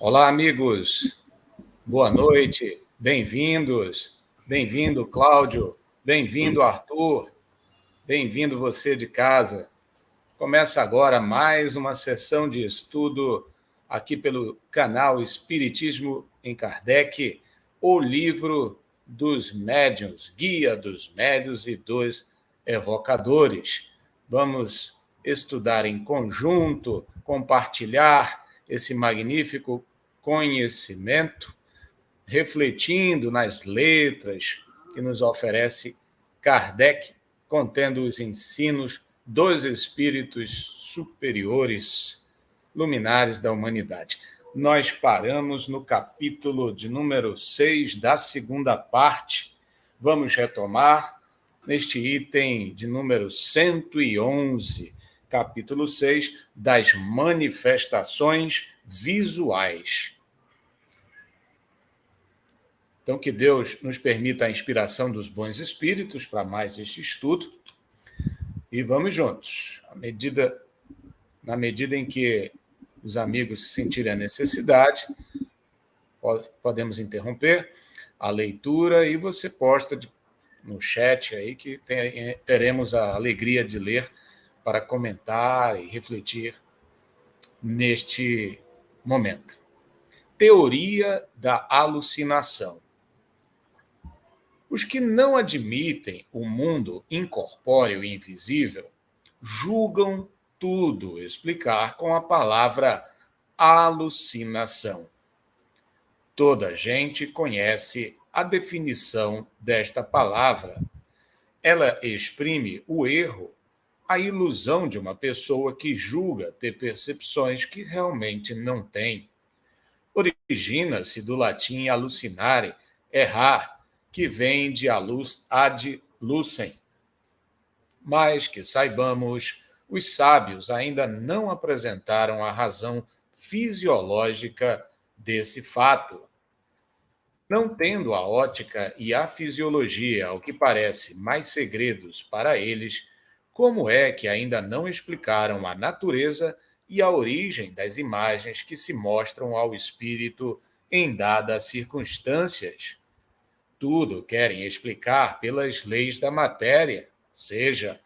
Olá, amigos. Boa noite. Bem-vindos. Bem-vindo, Cláudio. Bem-vindo, Arthur. Bem-vindo você de casa. Começa agora mais uma sessão de estudo aqui pelo canal Espiritismo em Kardec, o livro dos médiuns, Guia dos Médiuns e dos Evocadores. Vamos estudar em conjunto, compartilhar esse magnífico conhecimento, refletindo nas letras que nos oferece Kardec, contendo os ensinos dos espíritos superiores, luminares da humanidade. Nós paramos no capítulo de número 6 da segunda parte. Vamos retomar neste item de número 111, capítulo 6, das manifestações visuais. Então, que Deus nos permita a inspiração dos bons espíritos para mais este estudo. E vamos juntos. Na medida em que os amigos sentirem a necessidade, podemos interromper a leitura e você posta no chat aí que teremos a alegria de ler para comentar e refletir neste momento. Teoria da alucinação. Os que não admitem o mundo incorpóreo e invisível julgam tudo explicar com a palavra alucinação. Toda gente conhece a definição desta palavra. Ela exprime o erro, a ilusão de uma pessoa que julga ter percepções que realmente não tem. Origina-se do latim alucinare, errar, que vem de ad lucem. Mas que saibamos, os sábios ainda não apresentaram a razão fisiológica desse fato. Não tendo a ótica e a fisiologia, ao que parece, mais segredos para eles, como é que ainda não explicaram a natureza e a origem das imagens que se mostram ao espírito em dadas circunstâncias? Tudo querem explicar pelas leis da matéria, seja,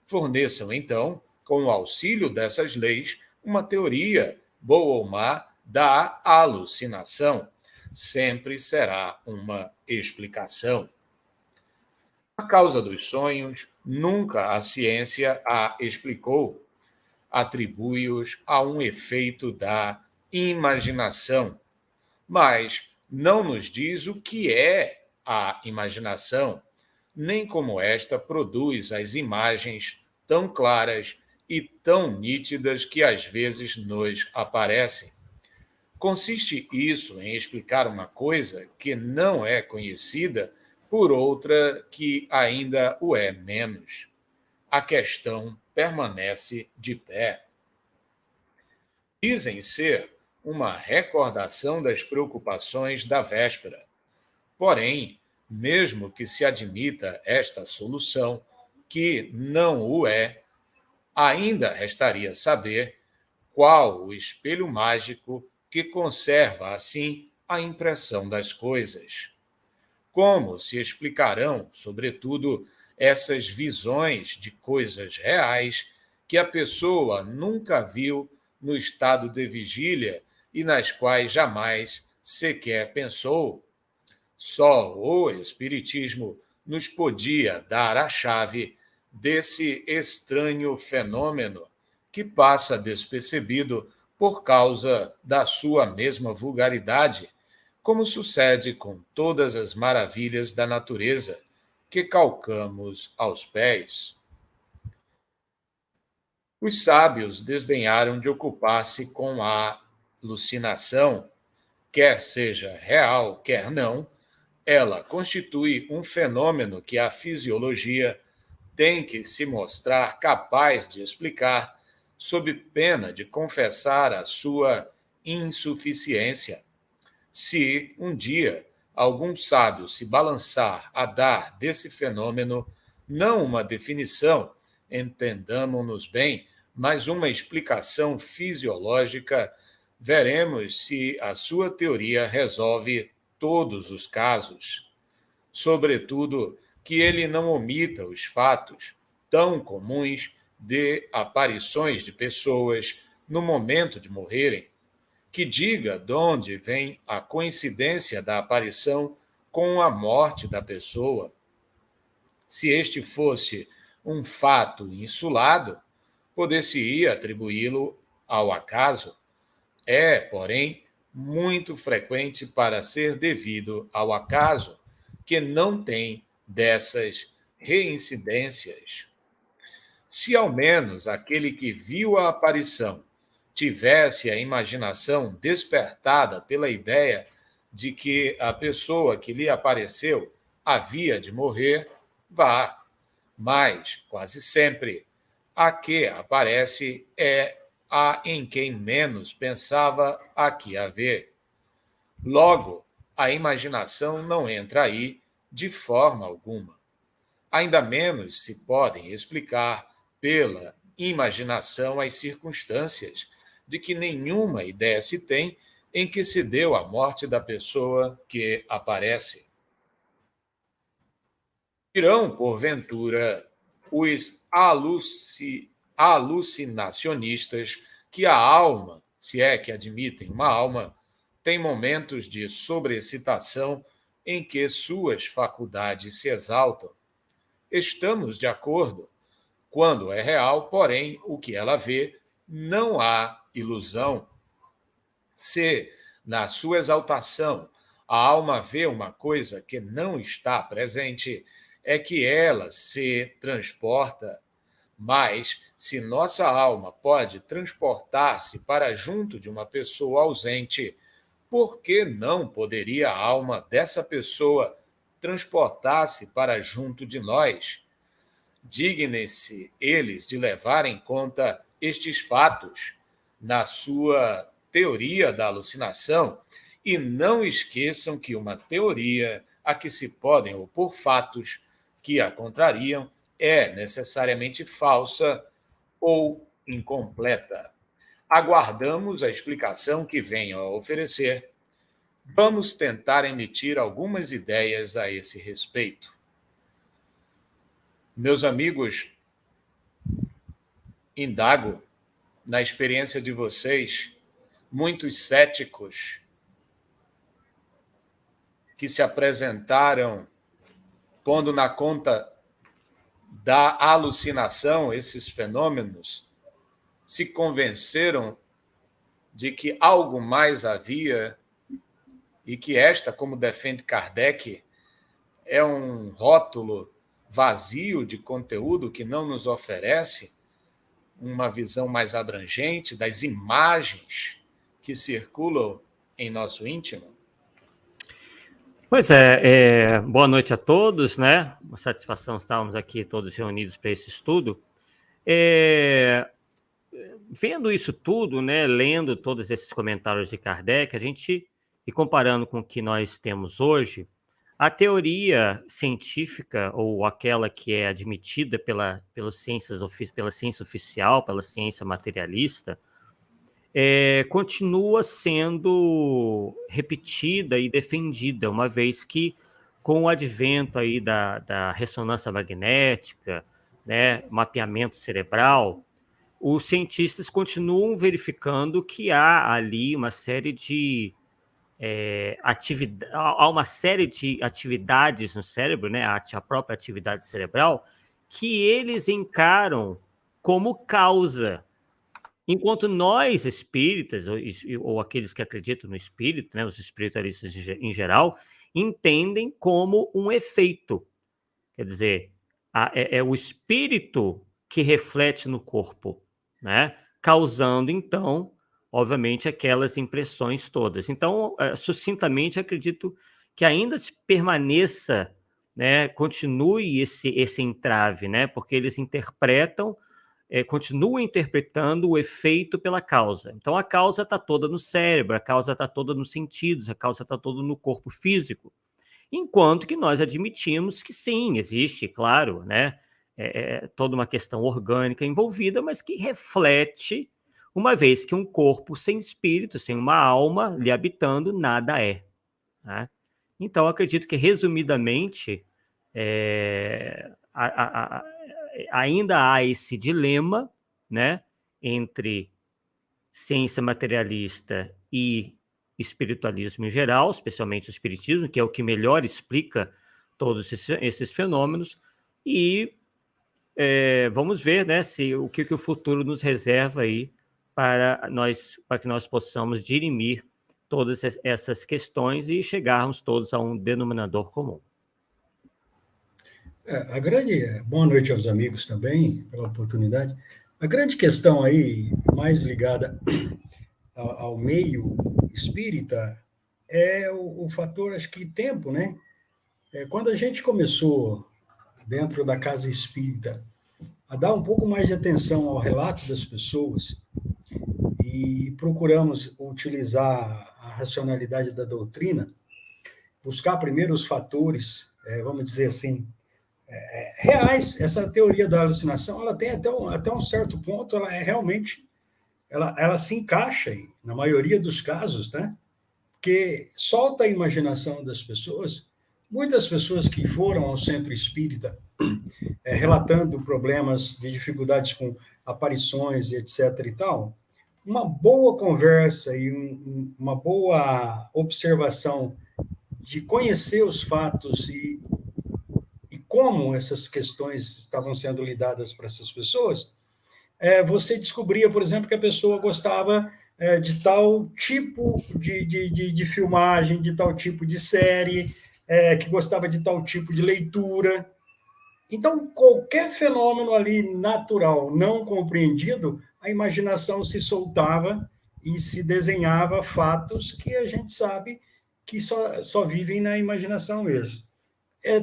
forneçam então, com o auxílio dessas leis, uma teoria, boa ou má, da alucinação. Sempre será uma explicação. A causa dos sonhos, nunca a ciência a explicou. Atribui-os a um efeito da imaginação, mas não nos diz o que é a imaginação, nem como esta produz as imagens tão claras e tão nítidas que às vezes nos aparecem. Consiste isso em explicar uma coisa que não é conhecida por outra que ainda o é menos. A questão permanece de pé. Dizem ser uma recordação das preocupações da véspera. Porém, mesmo que se admita esta solução, que não o é, ainda restaria saber qual o espelho mágico que conserva, assim, a impressão das coisas. Como se explicarão, sobretudo, essas visões de coisas reais que a pessoa nunca viu no estado de vigília e nas quais jamais sequer pensou? Só o Espiritismo nos podia dar a chave desse estranho fenômeno que passa despercebido por causa da sua mesma vulgaridade, como sucede com todas as maravilhas da natureza que calcamos aos pés. Os sábios desdenharam de ocupar-se com a alucinação, quer seja real, quer não. Ela constitui um fenômeno que a fisiologia tem que se mostrar capaz de explicar, sob pena de confessar a sua insuficiência. Se, um dia, algum sábio se balançar a dar desse fenômeno não uma definição, entendamos-nos bem, mas uma explicação fisiológica, veremos se a sua teoria resolve todos os casos, sobretudo que ele não omita os fatos tão comuns de aparições de pessoas no momento de morrerem, que diga de onde vem a coincidência da aparição com a morte da pessoa. Se este fosse um fato insulado, poder-se-ia atribuí-lo ao acaso. É, porém, muito frequente para ser devido ao acaso, que não tem dessas reincidências. Se ao menos aquele que viu a aparição tivesse a imaginação despertada pela ideia de que a pessoa que lhe apareceu havia de morrer, vá. Mas, quase sempre, a que aparece é a em quem menos pensava aqui haver. Logo, a imaginação não entra aí de forma alguma. Ainda menos se podem explicar pela imaginação as circunstâncias de que nenhuma ideia se tem em que se deu a morte da pessoa que aparece. Dirão, porventura, os alucinacionistas que a alma, se é que admitem uma alma, tem momentos de sobreexcitação em que suas faculdades se exaltam. Estamos de acordo. Quando é real, porém, o que ela vê, não há ilusão. Se, na sua exaltação, a alma vê uma coisa que não está presente, é que ela se transporta. Mas, se nossa alma pode transportar-se para junto de uma pessoa ausente, por que não poderia a alma dessa pessoa transportar-se para junto de nós? Dignem-se eles de levar em conta estes fatos na sua teoria da alucinação e não esqueçam que uma teoria a que se podem opor fatos que a contrariam é necessariamente falsa ou incompleta. Aguardamos a explicação que venham a oferecer. Vamos tentar emitir algumas ideias a esse respeito. Meus amigos, indago na experiência de vocês, muitos céticos que se apresentaram pondo na conta da alucinação esses fenômenos, se convenceram de que algo mais havia e que esta, como defende Kardec, é um rótulo vazio de conteúdo que não nos oferece uma visão mais abrangente das imagens que circulam em nosso íntimo? Pois boa noite a todos, né? Uma satisfação estarmos aqui todos reunidos para esse estudo. Vendo isso tudo, né, lendo todos esses comentários de Kardec, e comparando com o que nós temos hoje, a teoria científica, ou aquela que é admitida pela ciência oficial, pela ciência materialista, continua sendo repetida e defendida, uma vez que, com o advento aí da ressonância magnética, né, mapeamento cerebral, os cientistas continuam verificando que há ali uma série de atividades no cérebro, né, a própria atividade cerebral, que eles encaram como causa. Enquanto nós, espíritas, ou aqueles que acreditam no espírito, né, os espiritualistas em geral, entendem como um efeito. Quer dizer, é o espírito que reflete no corpo, né, causando, então, obviamente, aquelas impressões todas. Então, sucintamente, acredito que ainda se permaneça, né, continue esse entrave, né, porque eles interpretam, continua interpretando o efeito pela causa. Então, a causa está toda no cérebro, a causa está toda nos sentidos, a causa está toda no corpo físico. Enquanto que nós admitimos que sim, existe, claro, né, toda uma questão orgânica envolvida, mas que reflete uma vez que um corpo sem espírito, sem uma alma lhe habitando, nada é. Né? Então, acredito que, resumidamente, ainda há esse dilema, né, entre ciência materialista e espiritualismo em geral, especialmente o espiritismo, que é o que melhor explica todos esses fenômenos, e vamos ver, né, o que o futuro nos reserva aí para que nós possamos dirimir todas essas questões e chegarmos todos a um denominador comum. Boa noite aos amigos também, pela oportunidade. A grande questão aí, mais ligada ao meio espírita, é o fator, acho que tempo, né? Quando a gente começou, dentro da casa espírita, a dar um pouco mais de atenção ao relato das pessoas e procuramos utilizar a racionalidade da doutrina, buscar primeiro os fatores, vamos dizer assim, reais. Essa teoria da alucinação, ela tem até um certo ponto, ela é realmente, ela se encaixa aí, na maioria dos casos, né? Porque solta a imaginação das pessoas. Muitas pessoas que foram ao centro espírita relatando problemas de dificuldades com aparições, etc. e tal, uma boa conversa e uma boa observação de conhecer os fatos e como essas questões estavam sendo lidadas para essas pessoas, você descobria, por exemplo, que a pessoa gostava de tal tipo de filmagem, de tal tipo de série, que gostava de tal tipo de leitura. Então, qualquer fenômeno ali natural não compreendido, a imaginação se soltava e se desenhava fatos que a gente sabe que só vivem na imaginação mesmo.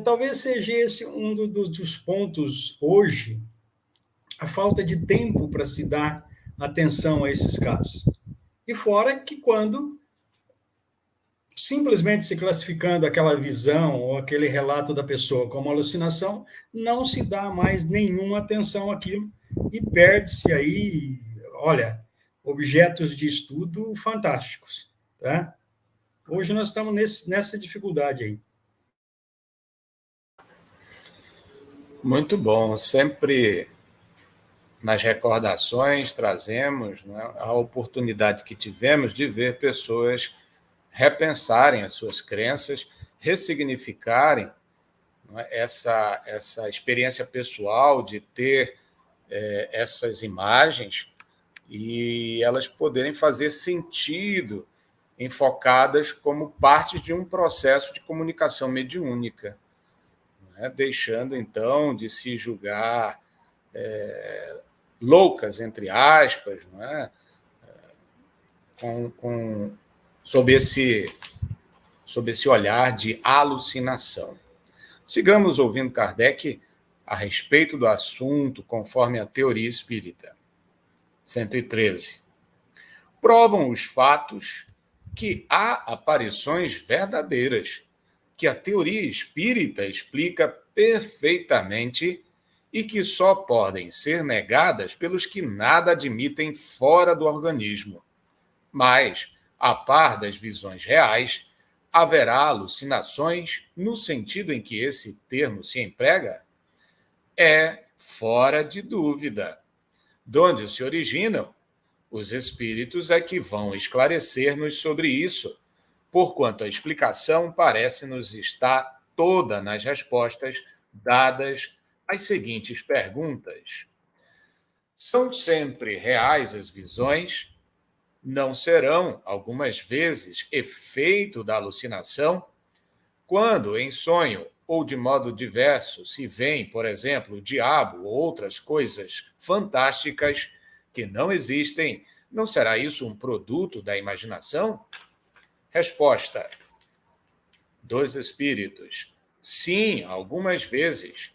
Talvez seja esse um dos pontos hoje, a falta de tempo para se dar atenção a esses casos. E fora que quando simplesmente se classificando aquela visão ou aquele relato da pessoa como alucinação, não se dá mais nenhuma atenção àquilo e perde-se aí, olha, objetos de estudo fantásticos. Tá? Hoje nós estamos nessa dificuldade aí. Muito bom. Sempre nas recordações trazemos, né, a oportunidade que tivemos de ver pessoas repensarem as suas crenças, ressignificarem, né, essa experiência pessoal de ter essas imagens e elas poderem fazer sentido enfocadas como parte de um processo de comunicação mediúnica, né, deixando, então, de se julgar loucas, entre aspas, né, sob esse olhar de alucinação. Sigamos ouvindo Kardec a respeito do assunto, conforme a teoria espírita. 113. Provam os fatos que há aparições verdadeiras, que a teoria espírita explica perfeitamente e que só podem ser negadas pelos que nada admitem fora do organismo. Mas, a par das visões reais, haverá alucinações no sentido em que esse termo se emprega? É fora de dúvida. De onde se originam? Os espíritos é que vão esclarecer-nos sobre isso, porquanto a explicação parece-nos estar toda nas respostas dadas às seguintes perguntas. São sempre reais as visões? Não serão, algumas vezes, efeito da alucinação? Quando, em sonho ou de modo diverso, se vêem, por exemplo, o diabo ou outras coisas fantásticas que não existem, não será isso um produto da imaginação? Resposta dos espíritos. Sim, algumas vezes.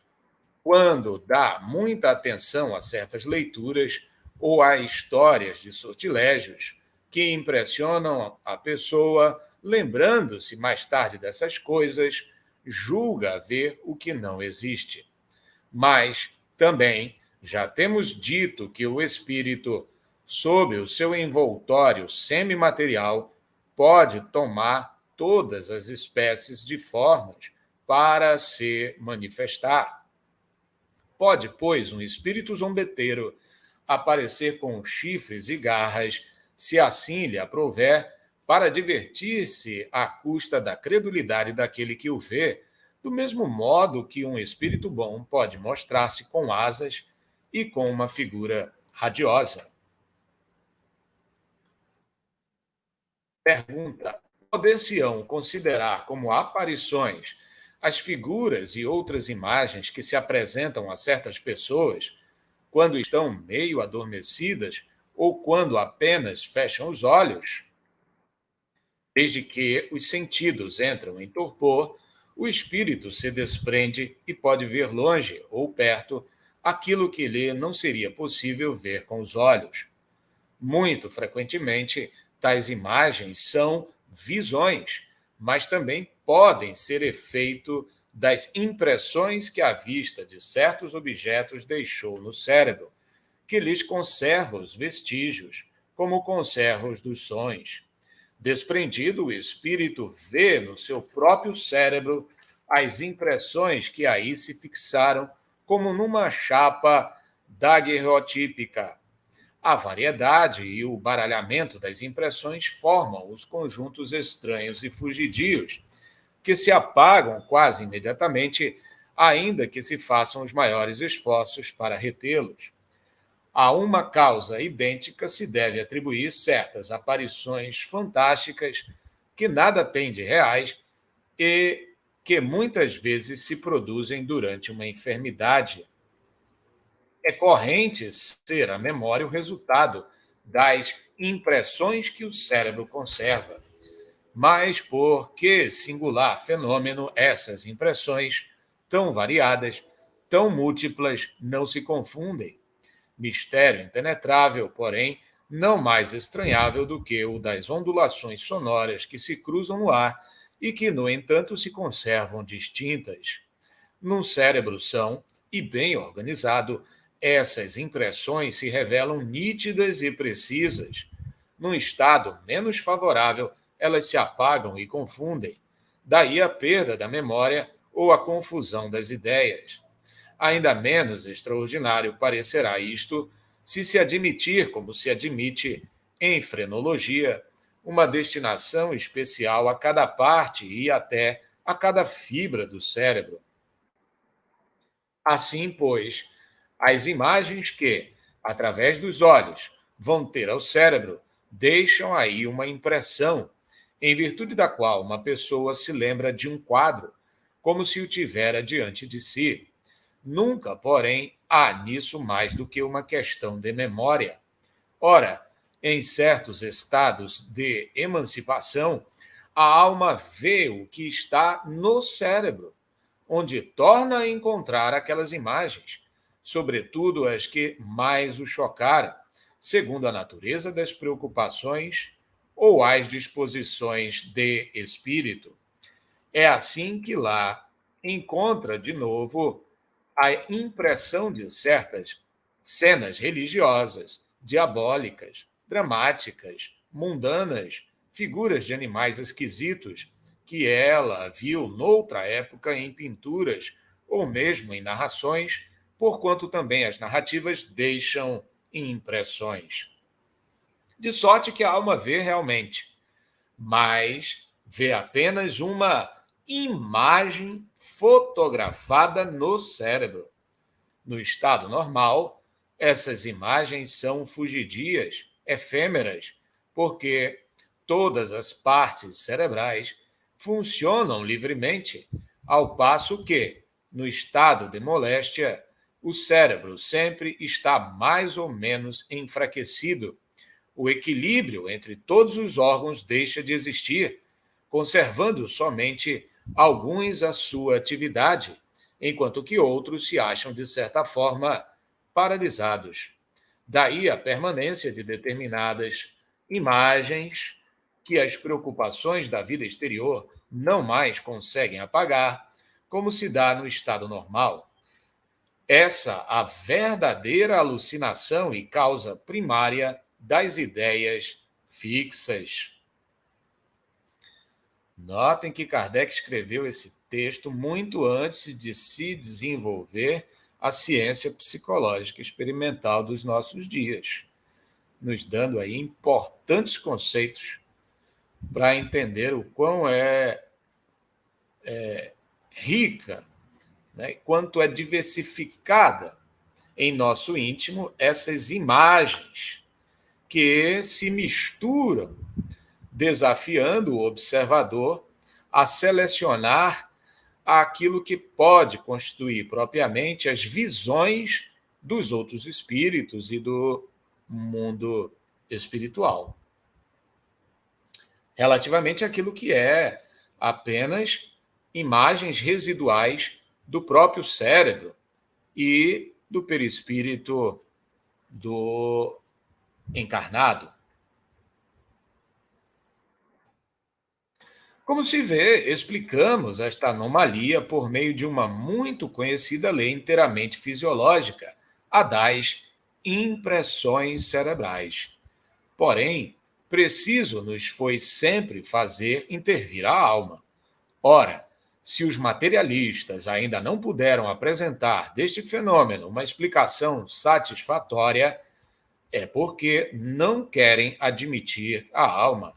Quando dá muita atenção a certas leituras ou a histórias de sortilégios que impressionam a pessoa, lembrando-se mais tarde dessas coisas, julga ver o que não existe. Mas também já temos dito que o espírito sob o seu envoltório semimaterial, pode tomar todas as espécies de formas para se manifestar. Pode, pois, um espírito zombeteiro aparecer com chifres e garras, se assim lhe aprouver, para divertir-se à custa da credulidade daquele que o vê, do mesmo modo que um espírito bom pode mostrar-se com asas e com uma figura radiosa. Pergunta: poder-se-ão considerar como aparições as figuras e outras imagens que se apresentam a certas pessoas quando estão meio adormecidas ou quando apenas fecham os olhos? Desde que os sentidos entram em torpor, o espírito se desprende e pode ver longe ou perto aquilo que lhe não seria possível ver com os olhos. Muito frequentemente, tais imagens são visões, mas também podem ser efeito das impressões que a vista de certos objetos deixou no cérebro, que lhes conserva os vestígios, como conserva os dos sons. Desprendido, o espírito vê no seu próprio cérebro as impressões que aí se fixaram, como numa chapa daguerreotípica. A variedade e o baralhamento das impressões formam os conjuntos estranhos e fugidios, que se apagam quase imediatamente, ainda que se façam os maiores esforços para retê-los. A uma causa idêntica se deve atribuir certas aparições fantásticas que nada têm de reais e que muitas vezes se produzem durante uma enfermidade. É corrente ser a memória o resultado das impressões que o cérebro conserva. Mas por que singular fenômeno essas impressões, tão variadas, tão múltiplas, não se confundem? Mistério impenetrável, porém, não mais estranhável do que o das ondulações sonoras que se cruzam no ar e que, no entanto, se conservam distintas. Num cérebro são, e bem organizado, essas impressões se revelam nítidas e precisas. Num estado menos favorável, elas se apagam e confundem. Daí a perda da memória ou a confusão das ideias. Ainda menos extraordinário parecerá isto se admitir, como se admite em frenologia, uma destinação especial a cada parte e até a cada fibra do cérebro. Assim, pois, as imagens que, através dos olhos, vão ter ao cérebro, deixam aí uma impressão, em virtude da qual uma pessoa se lembra de um quadro, como se o tivera diante de si. Nunca, porém, há nisso mais do que uma questão de memória. Ora, em certos estados de emancipação, a alma vê o que está no cérebro, onde torna a encontrar aquelas imagens, sobretudo as que mais o chocaram, segundo a natureza das preocupações ou as disposições de espírito. É assim que lá encontra de novo a impressão de certas cenas religiosas, diabólicas, dramáticas, mundanas, figuras de animais esquisitos que ela viu noutra época em pinturas ou mesmo em narrações, porquanto também as narrativas deixam impressões. De sorte que a alma vê realmente, mas vê apenas uma imagem fotografada no cérebro. No estado normal, essas imagens são fugidias, efêmeras, porque todas as partes cerebrais funcionam livremente, ao passo que, no estado de moléstia, o cérebro sempre está mais ou menos enfraquecido. O equilíbrio entre todos os órgãos deixa de existir, conservando somente alguns a sua atividade, enquanto que outros se acham, de certa forma, paralisados. Daí a permanência de determinadas imagens que as preocupações da vida exterior não mais conseguem apagar, como se dá no estado normal. Essa a verdadeira alucinação e causa primária das ideias fixas. Notem que Kardec escreveu esse texto muito antes de se desenvolver a ciência psicológica experimental dos nossos dias, nos dando aí importantes conceitos para entender o quão é rica, né, quanto é diversificada em nosso íntimo essas imagens que se misturam, desafiando o observador a selecionar aquilo que pode constituir propriamente as visões dos outros espíritos e do mundo espiritual, relativamente àquilo que é apenas imagens residuais do próprio cérebro e do perispírito do encarnado. Como se vê, explicamos esta anomalia por meio de uma muito conhecida lei inteiramente fisiológica, a das impressões cerebrais. Porém, preciso nos foi sempre fazer intervir a alma. Ora, se os materialistas ainda não puderam apresentar deste fenômeno uma explicação satisfatória, é porque não querem admitir a alma.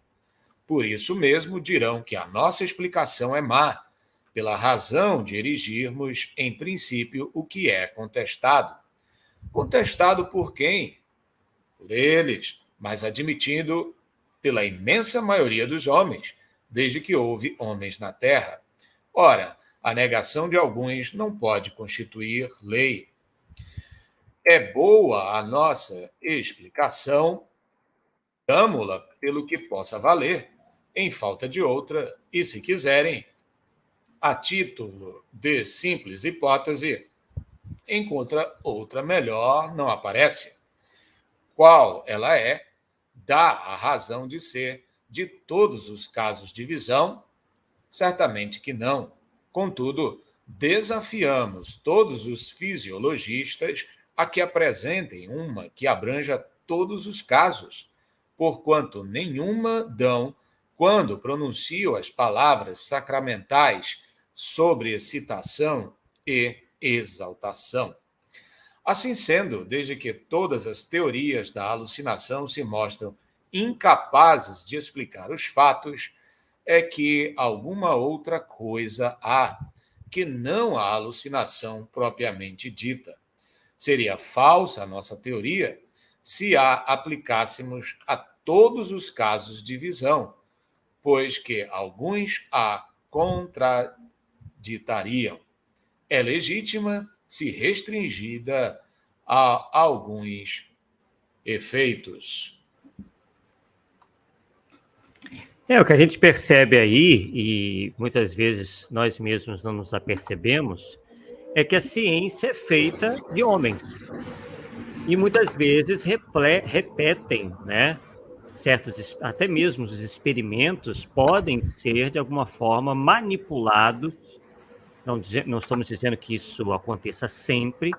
Por isso mesmo dirão que a nossa explicação é má, pela razão de erigirmos, em princípio, o que é contestado. Contestado por quem? Por eles, mas admitindo pela imensa maioria dos homens, desde que houve homens na Terra. Ora, a negação de alguns não pode constituir lei. É boa a nossa explicação, damo-la pelo que possa valer, em falta de outra, e se quiserem, a título de simples hipótese, encontra outra melhor, não aparece. Qual ela é, dá a razão de ser de todos os casos de visão? Certamente que não. Contudo, desafiamos todos os fisiologistas a que apresentem uma que abranja todos os casos, porquanto nenhuma dão quando pronunciam as palavras sacramentais sobre excitação e exaltação. Assim sendo, desde que todas as teorias da alucinação se mostram incapazes de explicar os fatos, é que alguma outra coisa há, que não a alucinação propriamente dita. Seria falsa a nossa teoria se a aplicássemos a todos os casos de visão, pois que alguns a contraditariam. É legítima se restringida a alguns efeitos. O que a gente percebe aí, e muitas vezes nós mesmos não nos apercebemos, é que a ciência é feita de homens. E muitas vezes repetem, né? Certos, até mesmo os experimentos podem ser, de alguma forma, manipulados. Não estamos dizendo que isso aconteça sempre,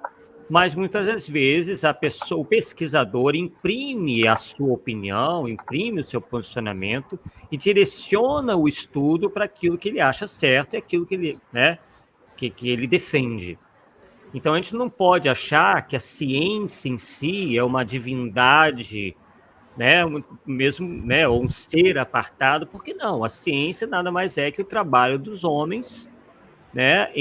mas muitas das vezes o pesquisador imprime a sua opinião, imprime o seu posicionamento e direciona o estudo para aquilo que ele acha certo e aquilo que ele, né, que ele defende. Então, a gente não pode achar que a ciência em si é uma divindade, né, mesmo, né, ou um ser apartado, porque não, a ciência nada mais é que o trabalho dos homens, né,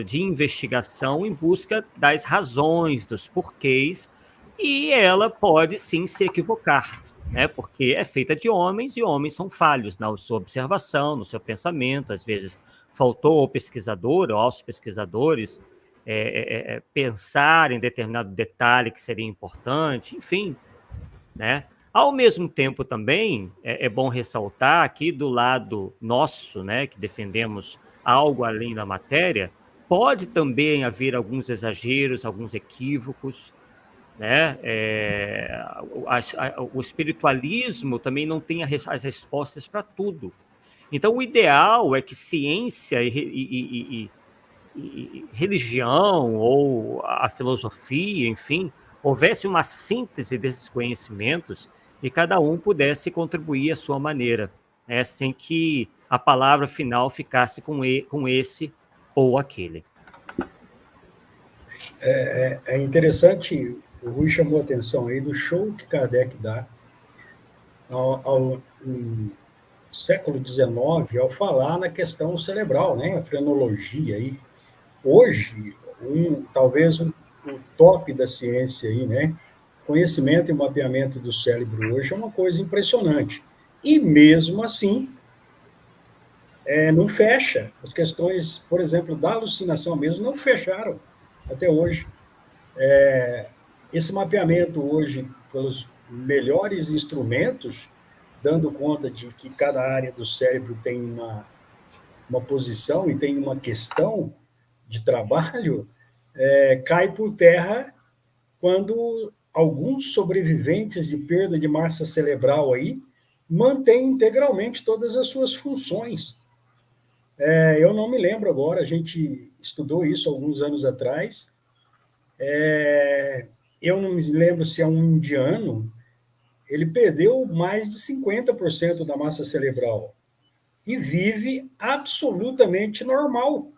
de investigação em busca das razões, dos porquês, e ela pode sim se equivocar, né, porque é feita de homens e homens são falhos na sua observação, no seu pensamento. Às vezes faltou ao pesquisador ou aos pesquisadores pensar em determinado detalhe que seria importante, enfim, né? Ao mesmo tempo também é bom ressaltar que do lado nosso, né, que defendemos algo além da matéria, pode também haver alguns exageros, alguns equívocos, né? O espiritualismo também não tem as respostas para tudo. Então, o ideal é que ciência e religião ou a filosofia, enfim, houvesse uma síntese desses conhecimentos e cada um pudesse contribuir à sua maneira, né, sem que a palavra final ficasse com esse ou aquele. É interessante, o Rui chamou a atenção aí do show que Kardec dá no século XIX, ao falar na questão cerebral, né, a frenologia aí. Hoje, talvez o top da ciência aí, né, conhecimento e mapeamento do cérebro hoje é uma coisa impressionante. E mesmo assim, não fecha. As questões, por exemplo, da alucinação mesmo, não fecharam até hoje. Esse mapeamento hoje, pelos melhores instrumentos, dando conta de que cada área do cérebro tem uma posição e tem uma questão de trabalho, cai por terra quando alguns sobreviventes de perda de massa cerebral aí mantêm integralmente todas as suas funções. Eu não me lembro agora, a gente estudou isso alguns anos atrás. Eu não me lembro se é um indiano, ele perdeu mais de 50% da massa cerebral e vive absolutamente normal.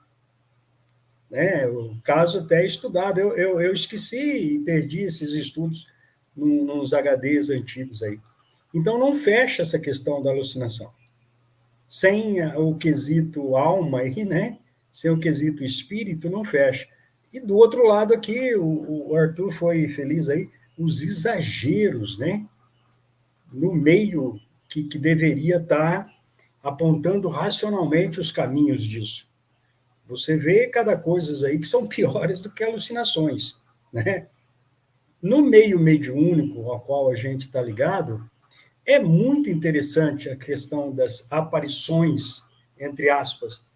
Né? O caso até é estudado. Eu esqueci e perdi esses estudos nos HDs antigos aí. Então, não fecha essa questão da alucinação. Sem o quesito alma aí, né? Sem o quesito espírito, não fecha. E do outro lado aqui, o Arthur foi feliz aí, os exageros, né? No meio que deveria estar apontando racionalmente os caminhos disso. Você vê cada coisa aí que são piores do que alucinações, né? No meio mediúnico ao qual a gente está ligado, é muito interessante a questão das aparições, entre aspas,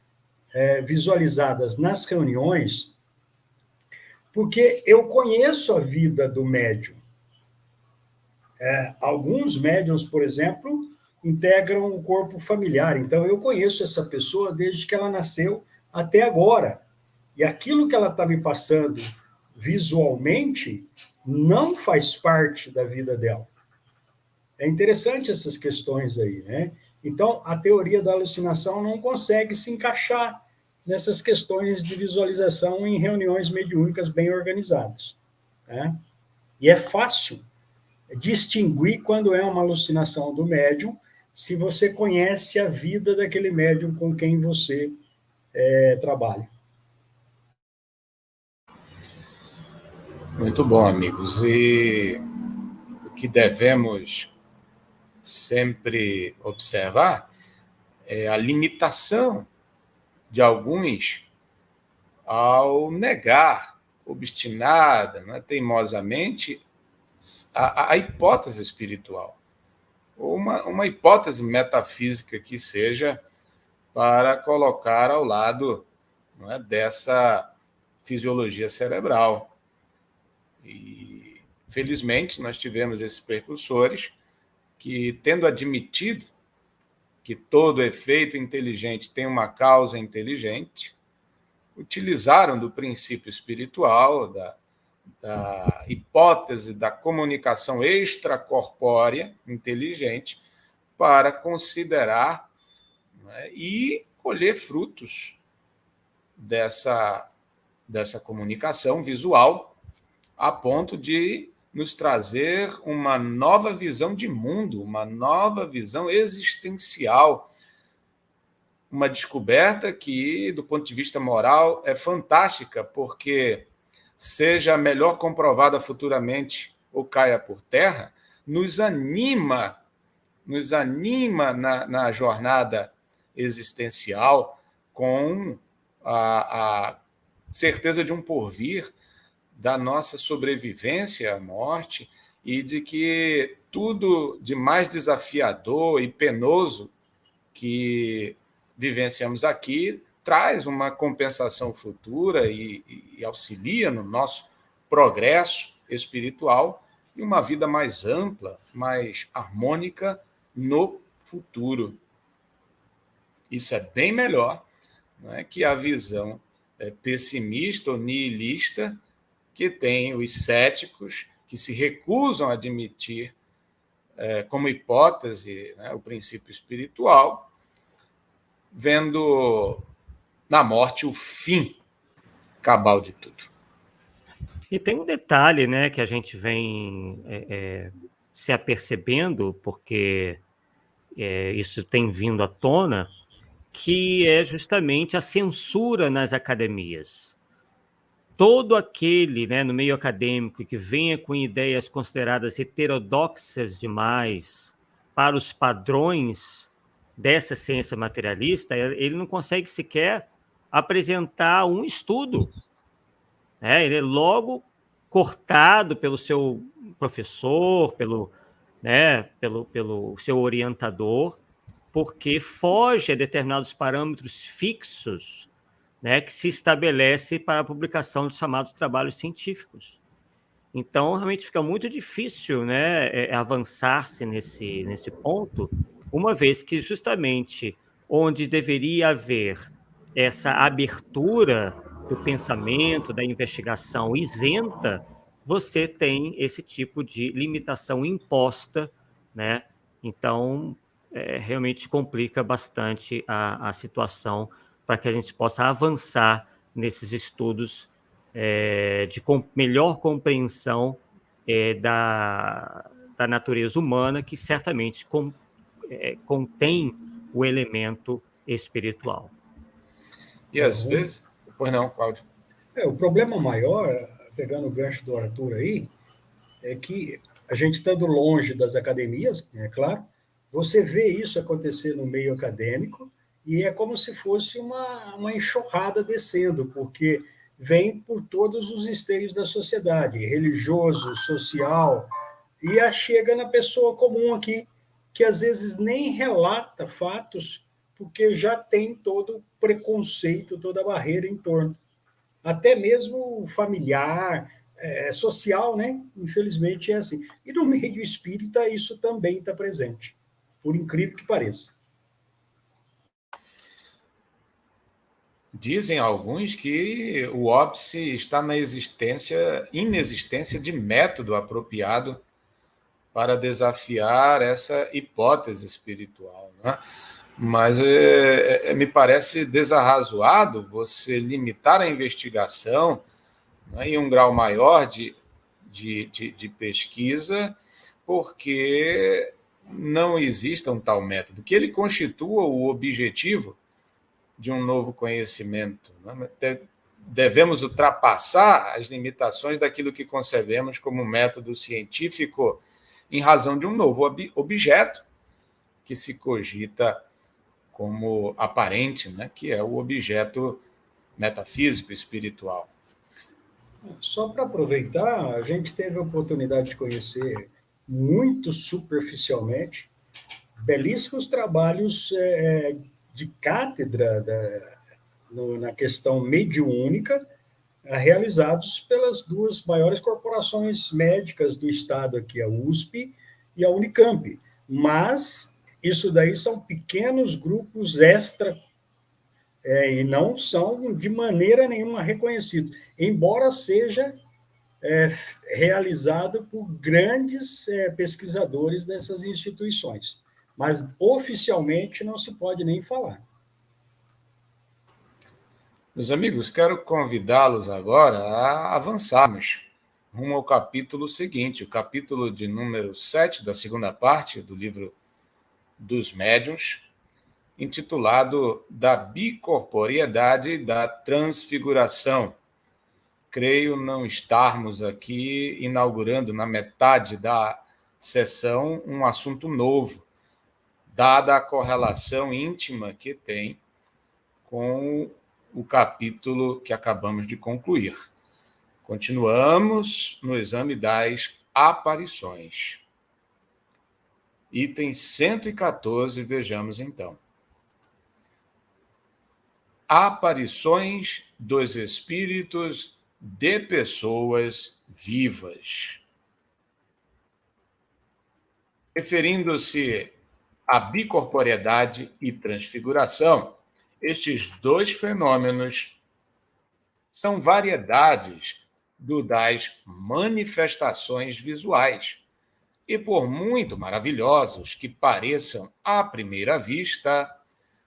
visualizadas nas reuniões, porque eu conheço a vida do médium. Alguns médiums, por exemplo, integram o corpo familiar. Então, eu conheço essa pessoa desde que ela nasceu até agora. E aquilo que ela está me passando visualmente não faz parte da vida dela. É interessante essas questões aí, né? Então, a teoria da alucinação não consegue se encaixar nessas questões de visualização em reuniões mediúnicas bem organizadas, né? E é fácil distinguir quando é uma alucinação do médium, se você conhece a vida daquele médium com quem você trabalha. Muito bom, amigos. E o que devemos sempre observar é a limitação de alguns ao negar obstinada, né, teimosamente, a hipótese espiritual, ou uma hipótese metafísica que seja para colocar ao lado, não é, dessa fisiologia cerebral. E, felizmente, nós tivemos esses precursores que, tendo admitido que todo efeito inteligente tem uma causa inteligente, utilizaram do princípio espiritual, da hipótese da comunicação extracorpórea inteligente, para considerar, né, e colher frutos dessa comunicação visual, a ponto de nos trazer uma nova visão de mundo, uma nova visão existencial, uma descoberta que, do ponto de vista moral, é fantástica, porque, seja melhor comprovada futuramente ou caia por terra, nos anima na jornada existencial, com a certeza de um porvir, da nossa sobrevivência à morte, e de que tudo de mais desafiador e penoso que vivenciamos aqui traz uma compensação futura e auxilia no nosso progresso espiritual e uma vida mais ampla, mais harmônica no futuro. Isso é bem melhor, não é, que a visão pessimista ou nihilista que tem os céticos, que se recusam a admitir como hipótese, né, o princípio espiritual, vendo na morte o fim cabal de tudo. E tem um detalhe, né, que a gente vem se apercebendo, porque isso tem vindo à tona, que é justamente a censura nas academias. Todo aquele, né, no meio acadêmico que venha com ideias consideradas heterodoxas demais para os padrões dessa ciência materialista, ele não consegue sequer apresentar um estudo, né? Ele é logo cortado pelo seu professor, pelo seu orientador, porque foge a determinados parâmetros fixos, né, que se estabelece para a publicação dos chamados trabalhos científicos. Então, realmente fica muito difícil, né, avançar-se nesse ponto, uma vez que justamente onde deveria haver essa abertura do pensamento, da investigação isenta, você tem esse tipo de limitação imposta, né? Então, realmente complica bastante a situação para que a gente possa avançar nesses estudos de melhor compreensão da natureza humana, que certamente contém o elemento espiritual. E às vezes... Pois não, Cláudio. O problema maior, pegando o gancho do Arthur aí, é que a gente estando longe das academias, é claro, você vê isso acontecer no meio acadêmico e é como se fosse uma enxurrada descendo, porque vem por todos os esteios da sociedade, religioso, social, e chega na pessoa comum aqui, que às vezes nem relata fatos, porque já tem todo o preconceito, toda a barreira em torno. Até mesmo familiar, social, né? Infelizmente é assim. E no meio espírita isso também está presente, por incrível que pareça. Dizem alguns que o óbice está na inexistência de método apropriado para desafiar essa hipótese espiritual, né? Mas me parece desarrazoado você limitar a investigação, né, em um grau maior de pesquisa, porque não exista um tal método, que ele constitua o objetivo de um novo conhecimento, né? Devemos ultrapassar as limitações daquilo que concebemos como método científico em razão de um novo objeto que se cogita como aparente, né, que é o objeto metafísico espiritual. Só para aproveitar, a gente teve a oportunidade de conhecer muito superficialmente belíssimos trabalhos de cátedra na questão mediúnica, realizados pelas duas maiores corporações médicas do estado aqui, a USP e a Unicamp. Mas isso daí são pequenos grupos extra e não são de maneira nenhuma reconhecidos, embora seja realizado por grandes pesquisadores dessas instituições. Mas oficialmente não se pode nem falar. Meus amigos, quero convidá-los agora a avançarmos rumo ao capítulo seguinte, o capítulo de número 7 da segunda parte do livro dos Médiuns, intitulado Da Bicorporeidade e da Transfiguração. Creio não estarmos aqui inaugurando na metade da sessão um assunto novo, dada a correlação íntima que tem com o capítulo que acabamos de concluir. Continuamos no exame das aparições. Item 114, vejamos então. Aparições dos espíritos de pessoas vivas. Referindo-se à bicorporeidade e transfiguração, estes dois fenômenos são variedades das manifestações visuais. E por muito maravilhosos que pareçam à primeira vista,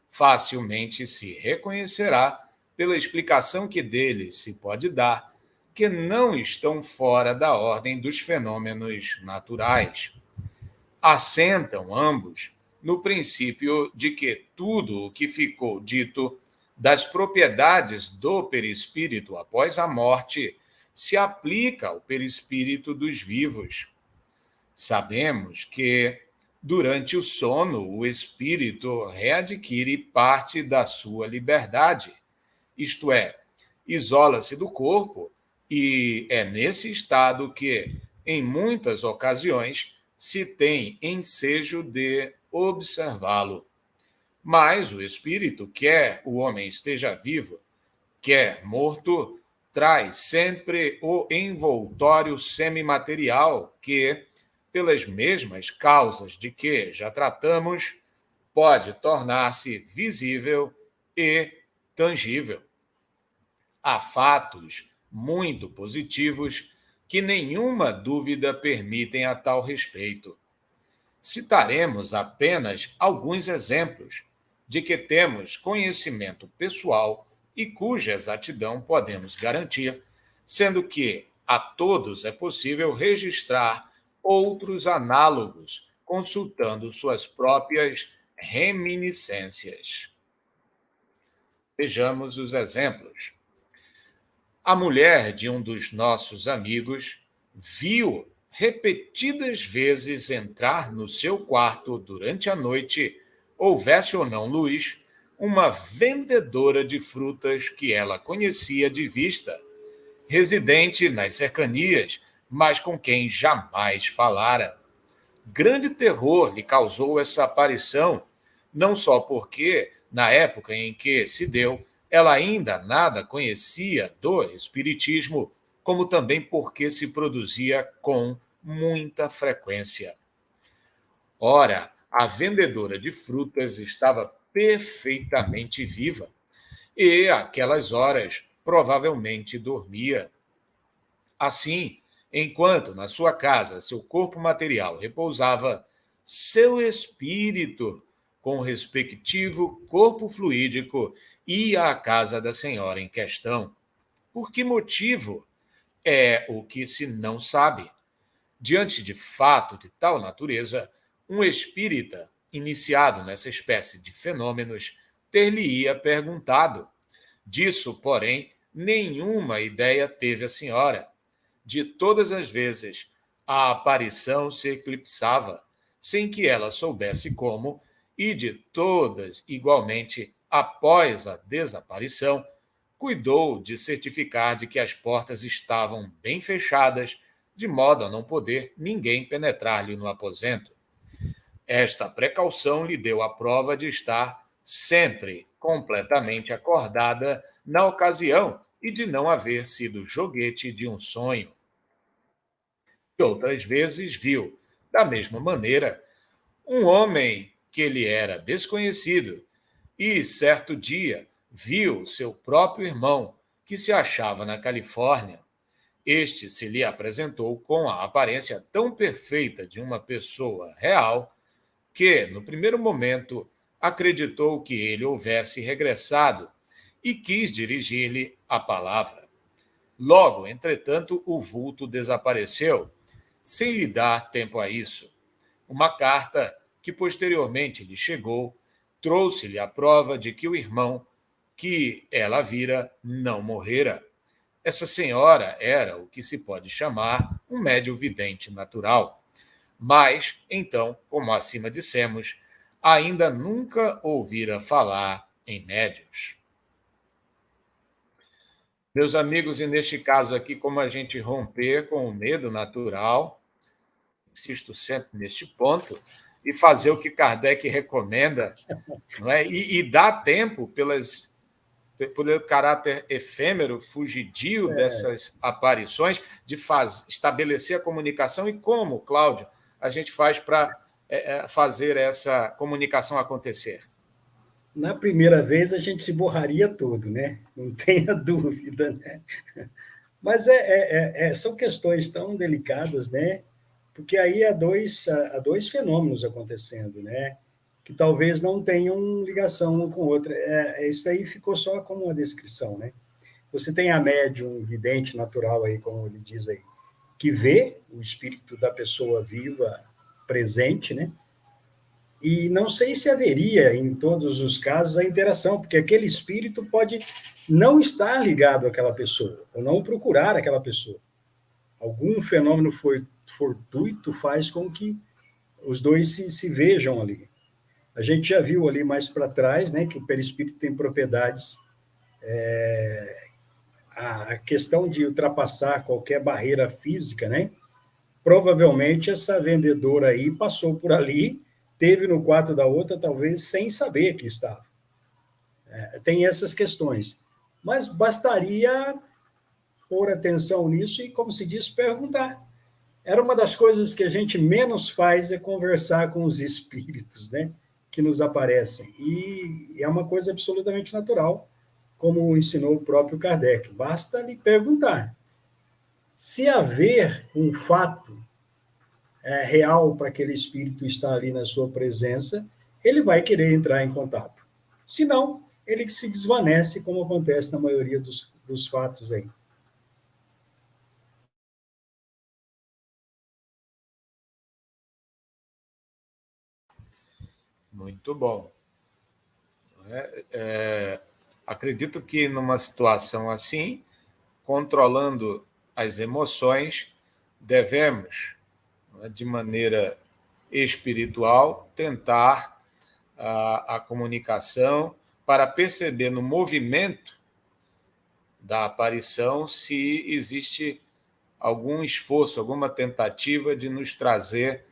facilmente se reconhecerá pela explicação que deles se pode dar, que não estão fora da ordem dos fenômenos naturais. Assentam ambos no princípio de que tudo o que ficou dito das propriedades do perispírito após a morte se aplica ao perispírito dos vivos. Sabemos que, durante o sono, o espírito readquire parte da sua liberdade, isto é, isola-se do corpo, e é nesse estado que, em muitas ocasiões, se tem ensejo de observá-lo. Mas o espírito, quer o homem esteja vivo, quer morto, traz sempre o envoltório semimaterial que, pelas mesmas causas de que já tratamos, pode tornar-se visível e tangível. Há fatos muito positivos que nenhuma dúvida permitem a tal respeito. Citaremos apenas alguns exemplos de que temos conhecimento pessoal e cuja exatidão podemos garantir, sendo que a todos é possível registrar outros análogos, consultando suas próprias reminiscências. Vejamos os exemplos. A mulher de um dos nossos amigos viu repetidas vezes entrar no seu quarto durante a noite, houvesse ou não luz, uma vendedora de frutas que ela conhecia de vista, residente nas cercanias, mas com quem jamais falara. Grande terror lhe causou essa aparição, não só porque, na época em que se deu, ela ainda nada conhecia do espiritismo, como também porque se produzia com muita frequência. Ora, a vendedora de frutas estava perfeitamente viva e, àquelas horas, provavelmente dormia. Assim, enquanto na sua casa seu corpo material repousava, seu espírito, com o respectivo corpo fluídico, ia à casa da senhora em questão. Por que motivo? É o que se não sabe. Diante de fato de tal natureza, um espírita, iniciado nessa espécie de fenômenos, ter-lhe-ia perguntado. Disso, porém, nenhuma ideia teve a senhora. De todas as vezes, a aparição se eclipsava, sem que ela soubesse como, e de todas, igualmente, após a desaparição, cuidou de certificar de que as portas estavam bem fechadas, de modo a não poder ninguém penetrar-lhe no aposento. Esta precaução lhe deu a prova de estar sempre completamente acordada na ocasião e de não haver sido joguete de um sonho. E outras vezes viu, da mesma maneira, um homem que lhe era desconhecido e, certo dia, viu seu próprio irmão, que se achava na Califórnia. Este se lhe apresentou com a aparência tão perfeita de uma pessoa real que, no primeiro momento, acreditou que ele houvesse regressado e quis dirigir-lhe a palavra. Logo, entretanto, o vulto desapareceu, sem lhe dar tempo a isso. Uma carta que posteriormente lhe chegou trouxe-lhe a prova de que o irmão que ela vira não morrera. Essa senhora era o que se pode chamar um médium vidente natural. Mas, então, como acima dissemos, ainda nunca ouvira falar em médiuns. Meus amigos, e neste caso aqui, como a gente romper com o medo natural, insisto sempre neste ponto, e fazer o que Kardec recomenda, não é? E dá tempo pelo caráter efêmero, fugidio dessas aparições, de estabelecer a comunicação. E como, Cláudio, a gente faz para fazer essa comunicação acontecer? Na primeira vez a gente se borraria todo, né? Não tenha dúvida, né? Mas são questões tão delicadas, né? Porque aí há dois fenômenos acontecendo, né? Que talvez não tenham ligação um com o outro. Isso aí ficou só como uma descrição, né? Você tem a médium vidente natural aí, como ele diz aí, que vê o espírito da pessoa viva presente, né? E não sei se haveria, em todos os casos, a interação, porque aquele espírito pode não estar ligado àquela pessoa, ou não procurar aquela pessoa. Algum fenômeno fortuito faz com que os dois se vejam ali. A gente já viu ali mais para trás, né, que o perispírito tem propriedades. A questão de ultrapassar qualquer barreira física, né? Provavelmente essa vendedora aí passou por ali, teve no quarto da outra, talvez sem saber que estava. Tem essas questões. Mas bastaria pôr atenção nisso e, como se diz, perguntar. Era uma das coisas que a gente menos faz é conversar com os espíritos, né? Que nos aparecem. E é uma coisa absolutamente natural, como ensinou o próprio Kardec. Basta lhe perguntar. Se haver um fato real para aquele espírito estar ali na sua presença, ele vai querer entrar em contato. Se não, ele se desvanece, como acontece na maioria dos fatos aí. Muito bom. Acredito que numa situação assim, controlando as emoções, devemos, de maneira espiritual, tentar a comunicação para perceber no movimento da aparição se existe algum esforço, alguma tentativa de nos trazer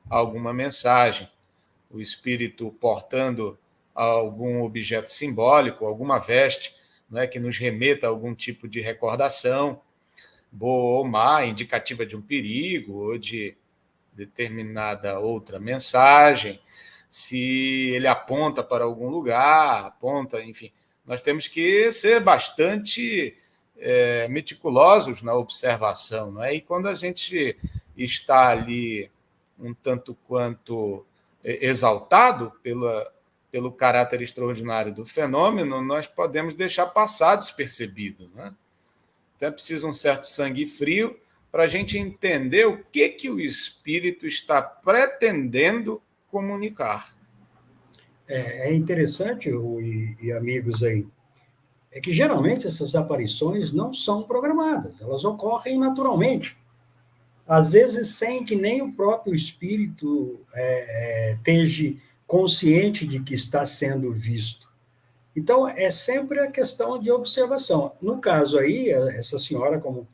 alguma mensagem. O espírito portando algum objeto simbólico, alguma veste, né, que nos remeta a algum tipo de recordação, boa ou má, indicativa de um perigo ou de determinada outra mensagem, se ele aponta para algum lugar, aponta, enfim. Nós temos que ser bastante meticulosos na observação, não é? E quando a gente está ali um tanto quanto exaltado pelo caráter extraordinário do fenômeno, nós podemos deixar passar despercebido, né? Então é preciso um certo sangue frio para a gente entender o que o espírito está pretendendo comunicar. É interessante, e amigos aí, é que geralmente essas aparições não são programadas, elas ocorrem naturalmente. Às vezes sem que nem o próprio espírito esteja consciente de que está sendo visto. Então, é sempre a questão de observação. No caso aí, essa senhora, como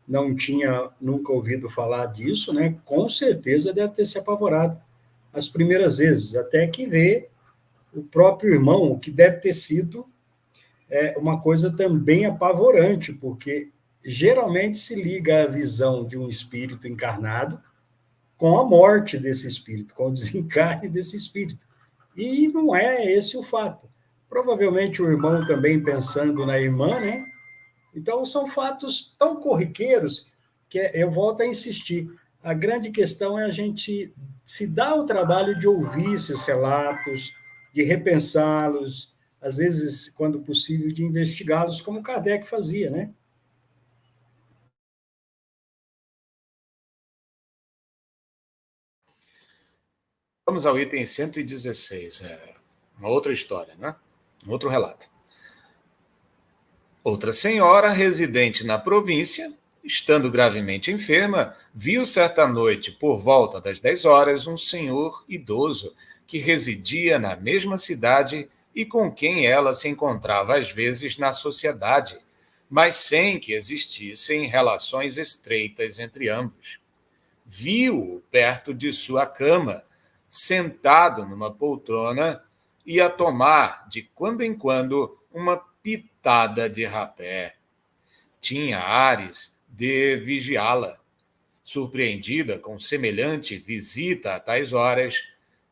não tinha nunca ouvido falar disso, né, com certeza deve ter se apavorado as primeiras vezes, até que vê o próprio irmão, o que deve ter sido uma coisa também apavorante, porque geralmente se liga a visão de um espírito encarnado com a morte desse espírito, com o desencarne desse espírito. E não é esse o fato. Provavelmente o irmão também pensando na irmã, né? Então são fatos tão corriqueiros que eu volto a insistir. A grande questão é a gente se dar o trabalho de ouvir esses relatos, de repensá-los, às vezes, quando possível, de investigá-los, como Kardec fazia, né? Vamos ao item 116, uma outra história, né? Um outro relato. Outra senhora, residente na província, estando gravemente enferma, viu certa noite, por volta das 10 horas, um senhor idoso que residia na mesma cidade e com quem ela se encontrava às vezes na sociedade, mas sem que existissem relações estreitas entre ambos. Viu-o perto de sua cama, sentado numa poltrona e a tomar, de quando em quando, uma pitada de rapé. Tinha ares de vigiá-la. Surpreendida com semelhante visita a tais horas,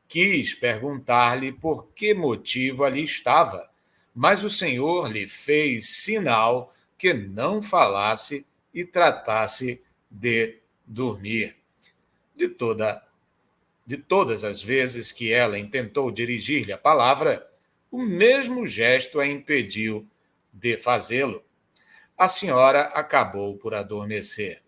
quis perguntar-lhe por que motivo ali estava, mas o senhor lhe fez sinal que não falasse e tratasse de dormir. De todas as vezes que ela intentou dirigir-lhe a palavra, o mesmo gesto a impediu de fazê-lo. A senhora acabou por adormecer.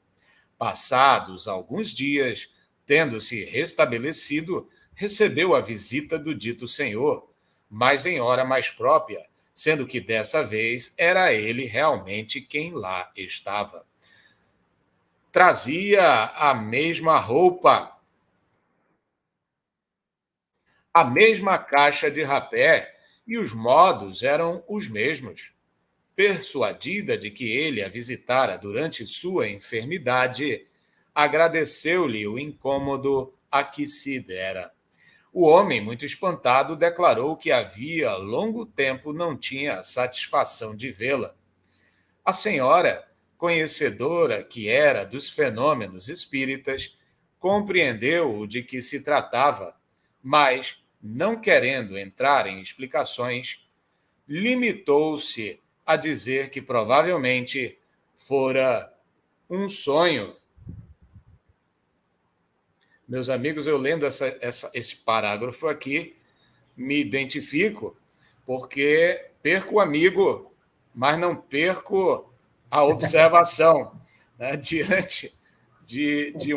Passados alguns dias, tendo-se restabelecido, recebeu a visita do dito senhor, mas em hora mais própria, sendo que dessa vez era ele realmente quem lá estava. Trazia a mesma roupa, a mesma caixa de rapé, e os modos eram os mesmos. Persuadida de que ele a visitara durante sua enfermidade, agradeceu-lhe o incômodo a que se dera. O homem, muito espantado, declarou que havia longo tempo não tinha a satisfação de vê-la. A senhora, conhecedora que era dos fenômenos espíritas, compreendeu de que se tratava, mas, não querendo entrar em explicações, limitou-se a dizer que provavelmente fora um sonho. Meus amigos, eu lendo esse parágrafo aqui, me identifico, porque perco o amigo, mas não perco a observação. Né? Diante de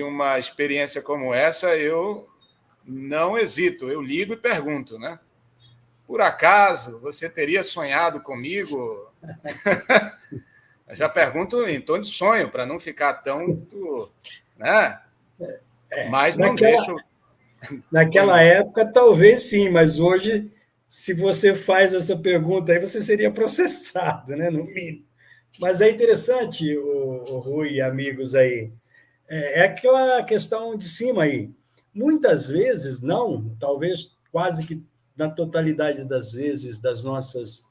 uma experiência como essa, eu não hesito, eu ligo e pergunto, né? Por acaso, você teria sonhado comigo? Eu já pergunto em tom de sonho, para não ficar tão... Né? Mas não deixo... Naquela época, talvez sim, mas hoje, se você faz essa pergunta aí, você seria processado, né? No mínimo. Mas é interessante, o Rui e amigos aí, é aquela questão de cima aí. Muitas vezes, não, talvez quase que na totalidade das vezes das nossas,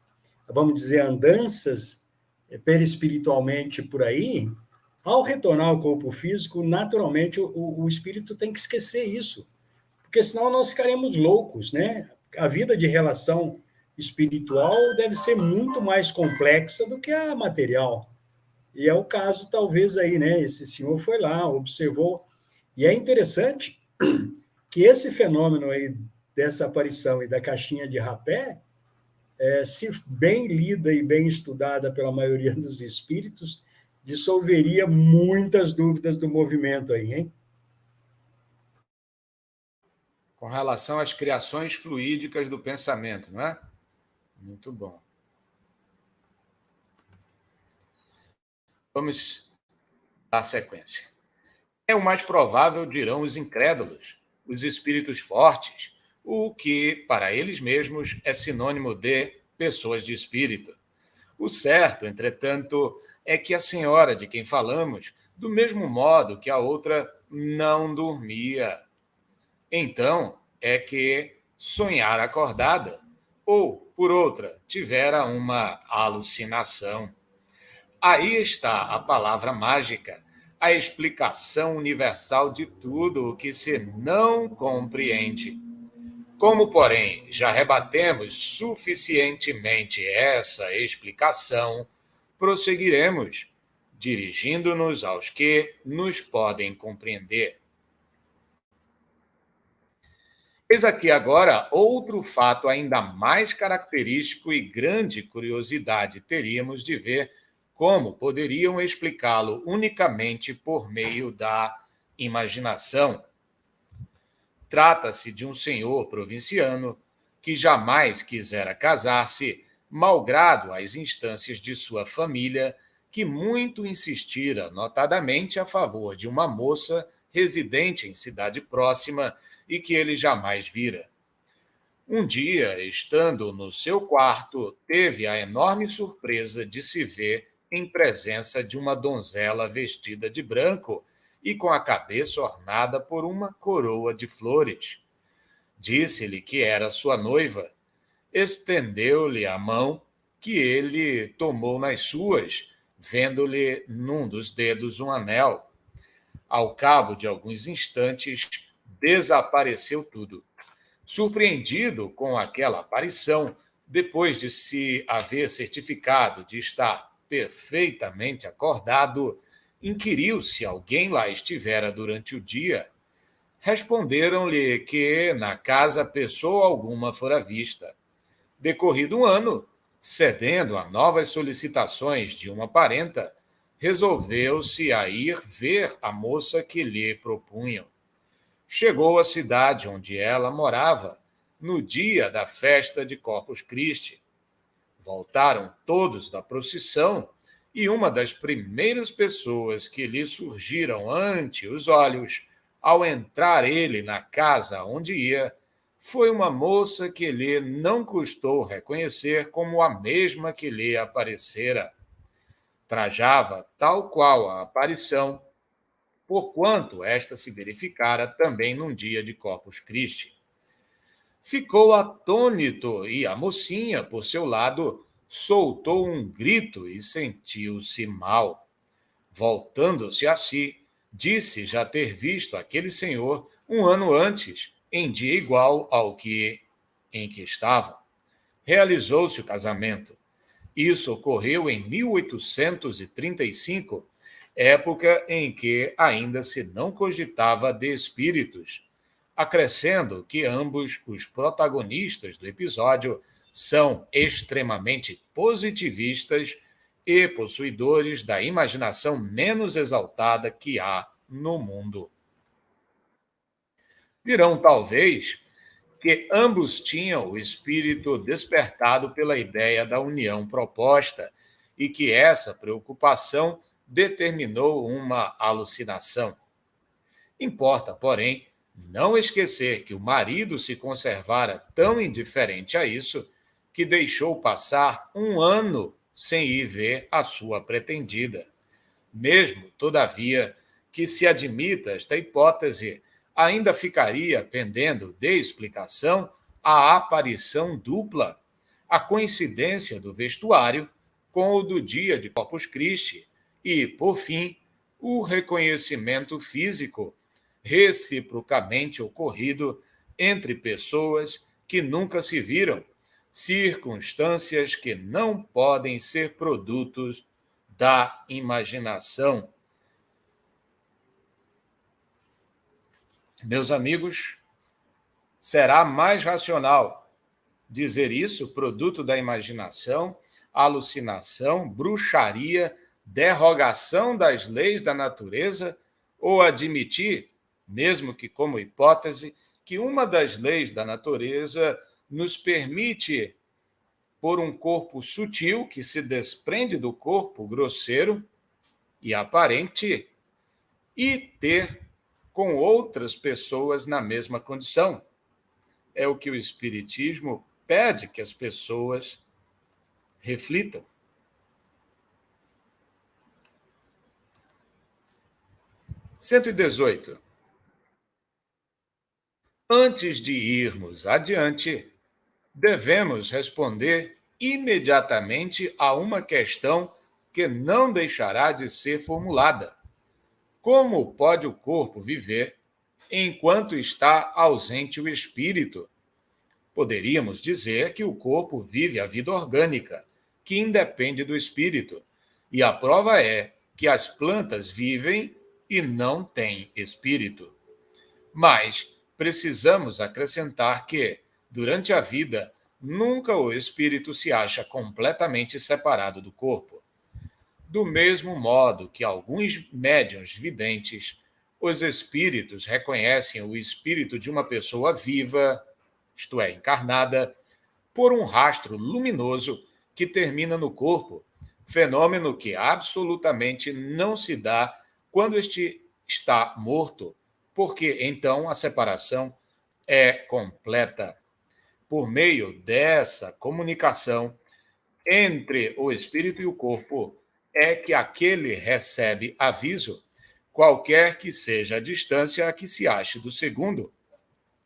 vamos dizer, andanças perispiritualmente por aí, ao retornar ao corpo físico, naturalmente o espírito tem que esquecer isso, porque senão nós ficaremos loucos, né? A vida de relação espiritual deve ser muito mais complexa do que a material. E é o caso, talvez, aí, né? Esse senhor foi lá, observou. E é interessante que esse fenômeno aí dessa aparição e da caixinha de rapé, se bem lida e bem estudada pela maioria dos espíritos, dissolveria muitas dúvidas do movimento aí, hein? Com relação às criações fluídicas do pensamento, não é? Muito bom. Vamos dar sequência. É o mais provável, dirão os incrédulos, os espíritos fortes, o que, para eles mesmos, é sinônimo de pessoas de espírito. O certo, entretanto, é que a senhora de quem falamos, do mesmo modo que a outra, não dormia. Então, é que sonhar acordada, ou, por outra, tivera uma alucinação. Aí está a palavra mágica, a explicação universal de tudo o que se não compreende. Como, porém, já rebatemos suficientemente essa explicação, prosseguiremos, dirigindo-nos aos que nos podem compreender. Eis aqui agora outro fato ainda mais característico e grande curiosidade teríamos de ver como poderiam explicá-lo unicamente por meio da imaginação. Trata-se de um senhor provinciano que jamais quisera casar-se, malgrado as instâncias de sua família, que muito insistira notadamente a favor de uma moça residente em cidade próxima e que ele jamais vira. Um dia, estando no seu quarto, teve a enorme surpresa de se ver em presença de uma donzela vestida de branco e com a cabeça ornada por uma coroa de flores. Disse-lhe que era sua noiva. Estendeu-lhe a mão, que ele tomou nas suas, vendo-lhe num dos dedos um anel. Ao cabo de alguns instantes, desapareceu tudo. Surpreendido com aquela aparição, depois de se haver certificado de estar perfeitamente acordado, inquiriu se alguém lá estivera durante o dia. Responderam-lhe que na casa pessoa alguma fora vista. Decorrido um ano, cedendo a novas solicitações de uma parenta, resolveu-se a ir ver a moça que lhe propunham. Chegou à cidade onde ela morava, no dia da festa de Corpus Christi. Voltaram todos da procissão e uma das primeiras pessoas que lhe surgiram ante os olhos, ao entrar ele na casa onde ia, foi uma moça que lhe não custou reconhecer como a mesma que lhe aparecera. Trajava tal qual a aparição, porquanto esta se verificara também num dia de Corpus Christi. Ficou atônito e a mocinha, por seu lado, soltou um grito e sentiu-se mal. Voltando-se a si, disse já ter visto aquele senhor um ano antes, em dia igual ao que em que estava. Realizou-se o casamento. Isso ocorreu em 1835, época em que ainda se não cogitava de espíritos, acrescendo que ambos os protagonistas do episódio são extremamente positivistas e possuidores da imaginação menos exaltada que há no mundo. Dirão, talvez, que ambos tinham o espírito despertado pela ideia da união proposta e que essa preocupação determinou uma alucinação. Importa, porém, não esquecer que o marido se conservara tão indiferente a isso que deixou passar um ano sem ir ver a sua pretendida. Mesmo, todavia, que se admita esta hipótese, ainda ficaria pendendo de explicação a aparição dupla, a coincidência do vestuário com o do dia de Corpus Christi e, por fim, o reconhecimento físico reciprocamente ocorrido entre pessoas que nunca se viram, circunstâncias que não podem ser produtos da imaginação. Meus amigos, será mais racional dizer isso, produto da imaginação, alucinação, bruxaria, derrogação das leis da natureza, ou admitir, mesmo que como hipótese, que uma das leis da natureza nos permite, por um corpo sutil que se desprende do corpo grosseiro e aparente, e ter com outras pessoas na mesma condição. É o que o Espiritismo pede que as pessoas reflitam. (118) Antes de irmos adiante, devemos responder imediatamente a uma questão que não deixará de ser formulada. Como pode o corpo viver enquanto está ausente o espírito? Poderíamos dizer que o corpo vive a vida orgânica, que independe do espírito, e a prova é que as plantas vivem e não têm espírito. Mas precisamos acrescentar que, durante a vida, nunca o espírito se acha completamente separado do corpo. Do mesmo modo que alguns médiuns videntes, os espíritos reconhecem o espírito de uma pessoa viva, isto é, encarnada, por um rastro luminoso que termina no corpo, fenômeno que absolutamente não se dá quando este está morto, porque então a separação é completa. Por meio dessa comunicação entre o espírito e o corpo, é que aquele recebe aviso, qualquer que seja a distância a que se ache do segundo,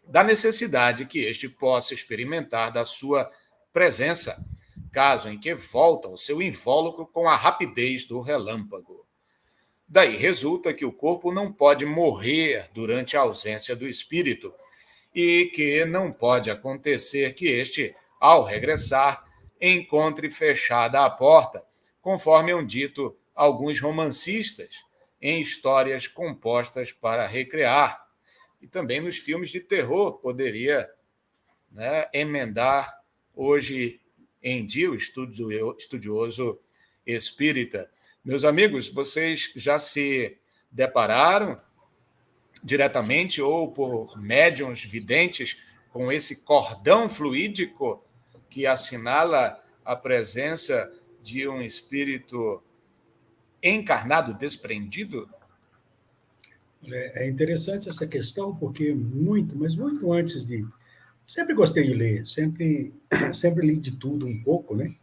da necessidade que este possa experimentar da sua presença, caso em que volta ao seu invólucro com a rapidez do relâmpago. Daí resulta que o corpo não pode morrer durante a ausência do espírito e que não pode acontecer que este, ao regressar, encontre fechada a porta, conforme hão dito alguns romancistas em histórias compostas para recrear. E também nos filmes de terror poderia, né, emendar hoje em dia o estudioso espírita. Meus amigos, vocês já se depararam diretamente ou por médiuns videntes com esse cordão fluídico que assinala a presença de um espírito encarnado, desprendido? É interessante essa questão, porque mas muito antes de... Sempre gostei de ler, sempre li de tudo um pouco, né?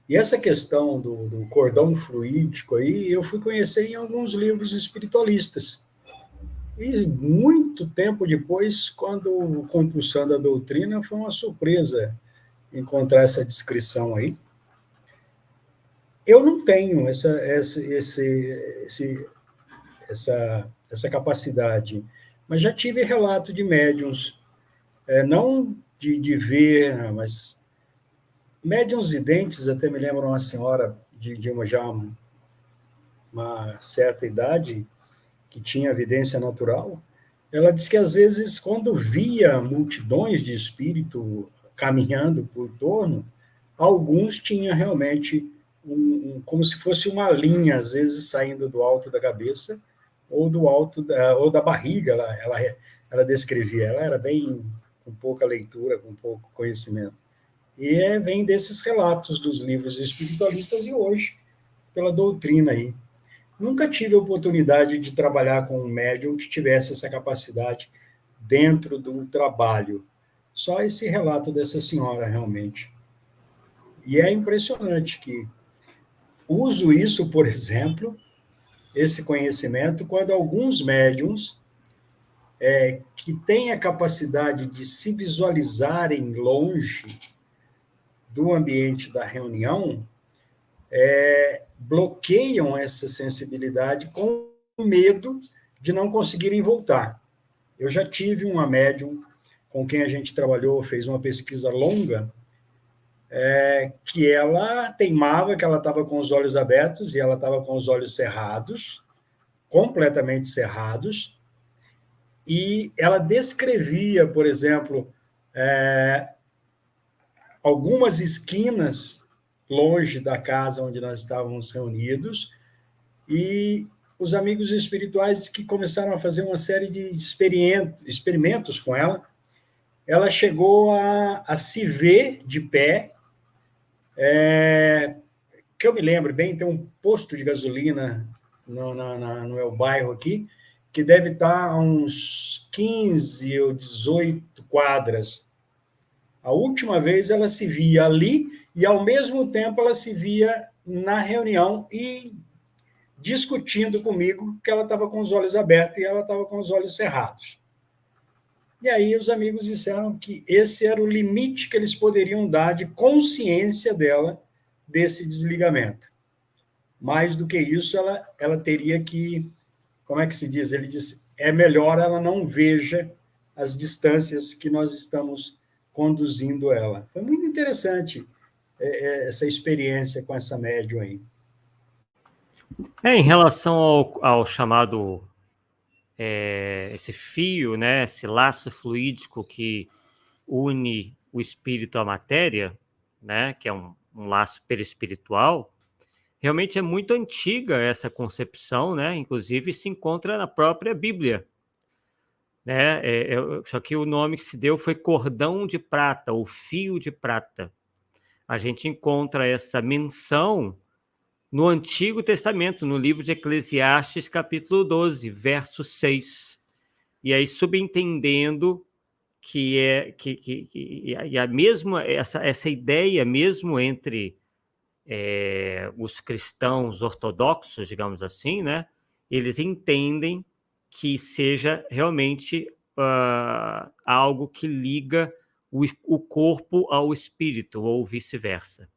E essa questão do cordão fluídico aí, eu fui conhecer em alguns livros espiritualistas. E muito tempo depois, quando Compulsando a Doutrina, foi uma surpresa encontrar essa descrição aí. Eu não tenho essa capacidade, mas já tive relato de médiuns, não de ver, mas médiuns videntes, até me lembro uma senhora de uma certa idade, que tinha evidência natural, ela disse que às vezes, quando via multidões de espírito caminhando por torno, alguns tinham realmente como se fosse uma linha, às vezes saindo do alto da cabeça ou do alto ou da barriga. Ela descrevia, ela era bem com pouca leitura, com pouco conhecimento. E vem desses relatos dos livros espiritualistas e hoje pela doutrina aí. Nunca tive a oportunidade de trabalhar com um médium que tivesse essa capacidade dentro do trabalho. Só esse relato dessa senhora, realmente. E é impressionante que uso isso, por exemplo, esse conhecimento, quando alguns médiums que têm a capacidade de se visualizarem longe do ambiente da reunião, bloqueiam essa sensibilidade com medo de não conseguirem voltar. Eu já tive uma médium com quem a gente trabalhou, fez uma pesquisa longa, que ela teimava que ela estava com os olhos abertos e ela estava com os olhos cerrados, completamente cerrados, e ela descrevia, por exemplo, algumas esquinas longe da casa onde nós estávamos reunidos, e os amigos espirituais que começaram a fazer uma série de experimentos com ela, ela chegou a se ver de pé, que eu me lembro bem, tem um posto de gasolina no meu bairro aqui, que deve estar a uns 15 ou 18 quadras. A última vez ela se via ali e, ao mesmo tempo, ela se via na reunião e discutindo comigo que ela estava com os olhos abertos e ela estava com os olhos cerrados. E aí os amigos disseram que esse era o limite que eles poderiam dar de consciência dela desse desligamento. Mais do que isso, ela teria que, como é que se diz? Ele disse, é melhor ela não veja as distâncias que nós estamos conduzindo ela. Foi muito interessante essa experiência com essa médium aí. Em relação ao chamado, esse fio, né, esse laço fluídico que une o espírito à matéria, né, que é um laço perispiritual, realmente é muito antiga essa concepção, né, inclusive se encontra na própria Bíblia. Né? Só que o nome que se deu foi cordão de prata, ou fio de prata. A gente encontra essa menção no Antigo Testamento, no livro de Eclesiastes, capítulo 12, verso 6. E aí, subentendendo que a mesma, essa ideia, mesmo entre os cristãos ortodoxos, digamos assim, né, eles entendem que seja realmente algo que liga o corpo ao espírito, ou vice-versa,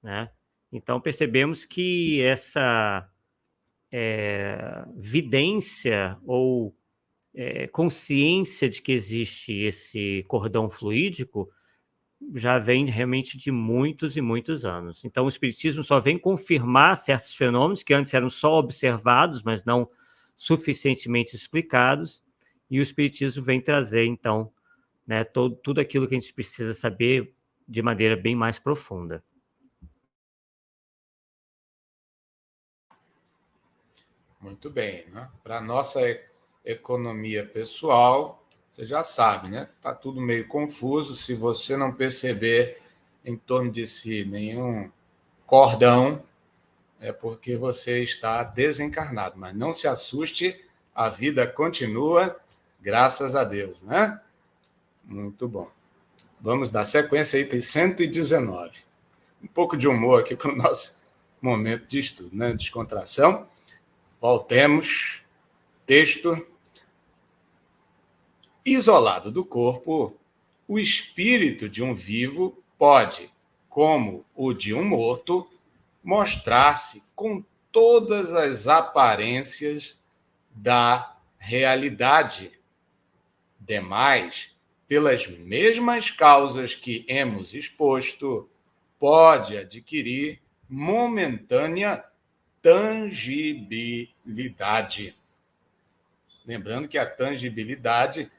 né? Então, percebemos que essa vidência ou consciência de que existe esse cordão fluídico já vem realmente de muitos e muitos anos. Então, o Espiritismo só vem confirmar certos fenômenos que antes eram só observados, mas não suficientemente explicados, e o Espiritismo vem trazer, então, né, tudo aquilo que a gente precisa saber de maneira bem mais profunda. Muito bem, né? Para a nossa economia pessoal, você já sabe, né? Está tudo meio confuso. Se você não perceber em torno de si nenhum cordão, é porque você está desencarnado. Mas não se assuste, a vida continua, graças a Deus, né? Muito bom. Vamos dar sequência aí, tem 119. Um pouco de humor aqui para o nosso momento de estudo, né? Descontração. Voltemos. Texto. Isolado do corpo, o espírito de um vivo pode, como o de um morto, mostrar-se com todas as aparências da realidade. Demais, pelas mesmas causas que hemos exposto, pode adquirir momentânea tangibilidade. Lembrando que a tangibilidade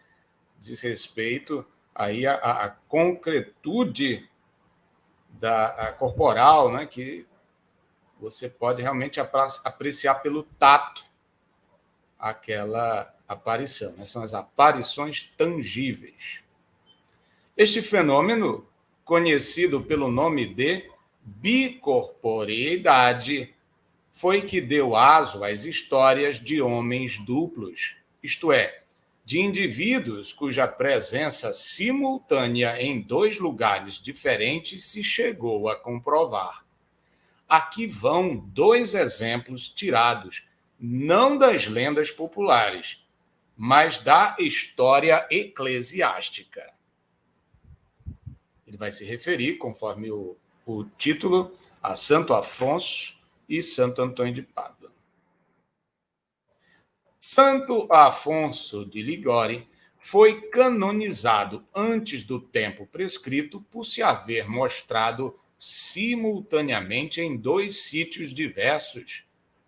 diz respeito aí à concretude corporal, né, que você pode realmente apreciar pelo tato aquela aparição. Né? São as aparições tangíveis. Este fenômeno, conhecido pelo nome de bicorporeidade, foi que deu aso às histórias de homens duplos, isto é, de indivíduos cuja presença simultânea em dois lugares diferentes se chegou a comprovar. Aqui vão dois exemplos tirados não das lendas populares, mas da história eclesiástica. Ele vai se referir, conforme o título, a Santo Afonso e Santo Antônio de Pádua. Santo Afonso de Ligório foi canonizado antes do tempo prescrito por se haver mostrado simultaneamente em dois sítios diversos,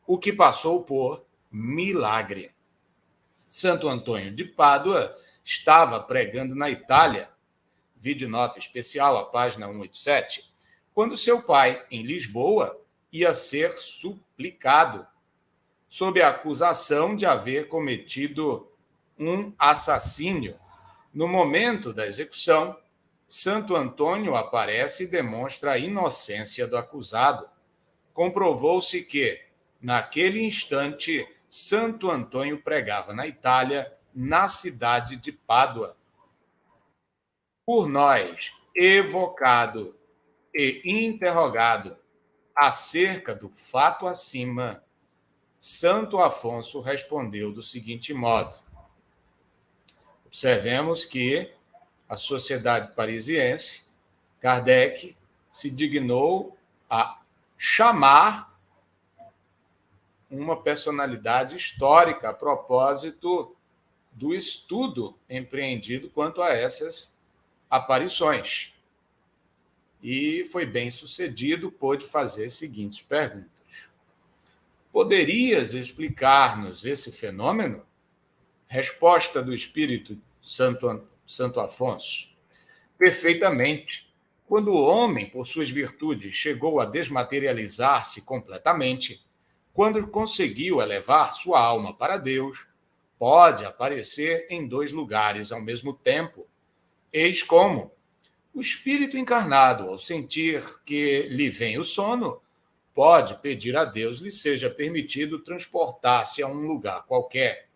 o que passou por milagre. Santo Antônio de Pádua estava pregando na Itália, vide nota especial, a página 187, quando seu pai, em Lisboa, ia ser suplicado, sob a acusação de haver cometido um assassínio. No momento da execução, Santo Antônio aparece e demonstra a inocência do acusado. Comprovou-se que, naquele instante, Santo Antônio pregava na Itália, na cidade de Pádua. Por nós, evocado e interrogado acerca do fato acima, Santo Afonso respondeu do seguinte modo. Observemos que a sociedade parisiense, Kardec, se dignou a chamar uma personalidade histórica a propósito do estudo empreendido quanto a essas aparições. E foi bem sucedido, pôde fazer as seguintes perguntas. Poderias explicar-nos esse fenômeno? Resposta do Espírito Santo Afonso. Perfeitamente. Quando o homem, por suas virtudes, chegou a desmaterializar-se completamente, quando conseguiu elevar sua alma para Deus, pode aparecer em dois lugares ao mesmo tempo. Eis como o espírito encarnado, ao sentir que lhe vem o sono, pode pedir a Deus lhe seja permitido transportar-se a um lugar qualquer.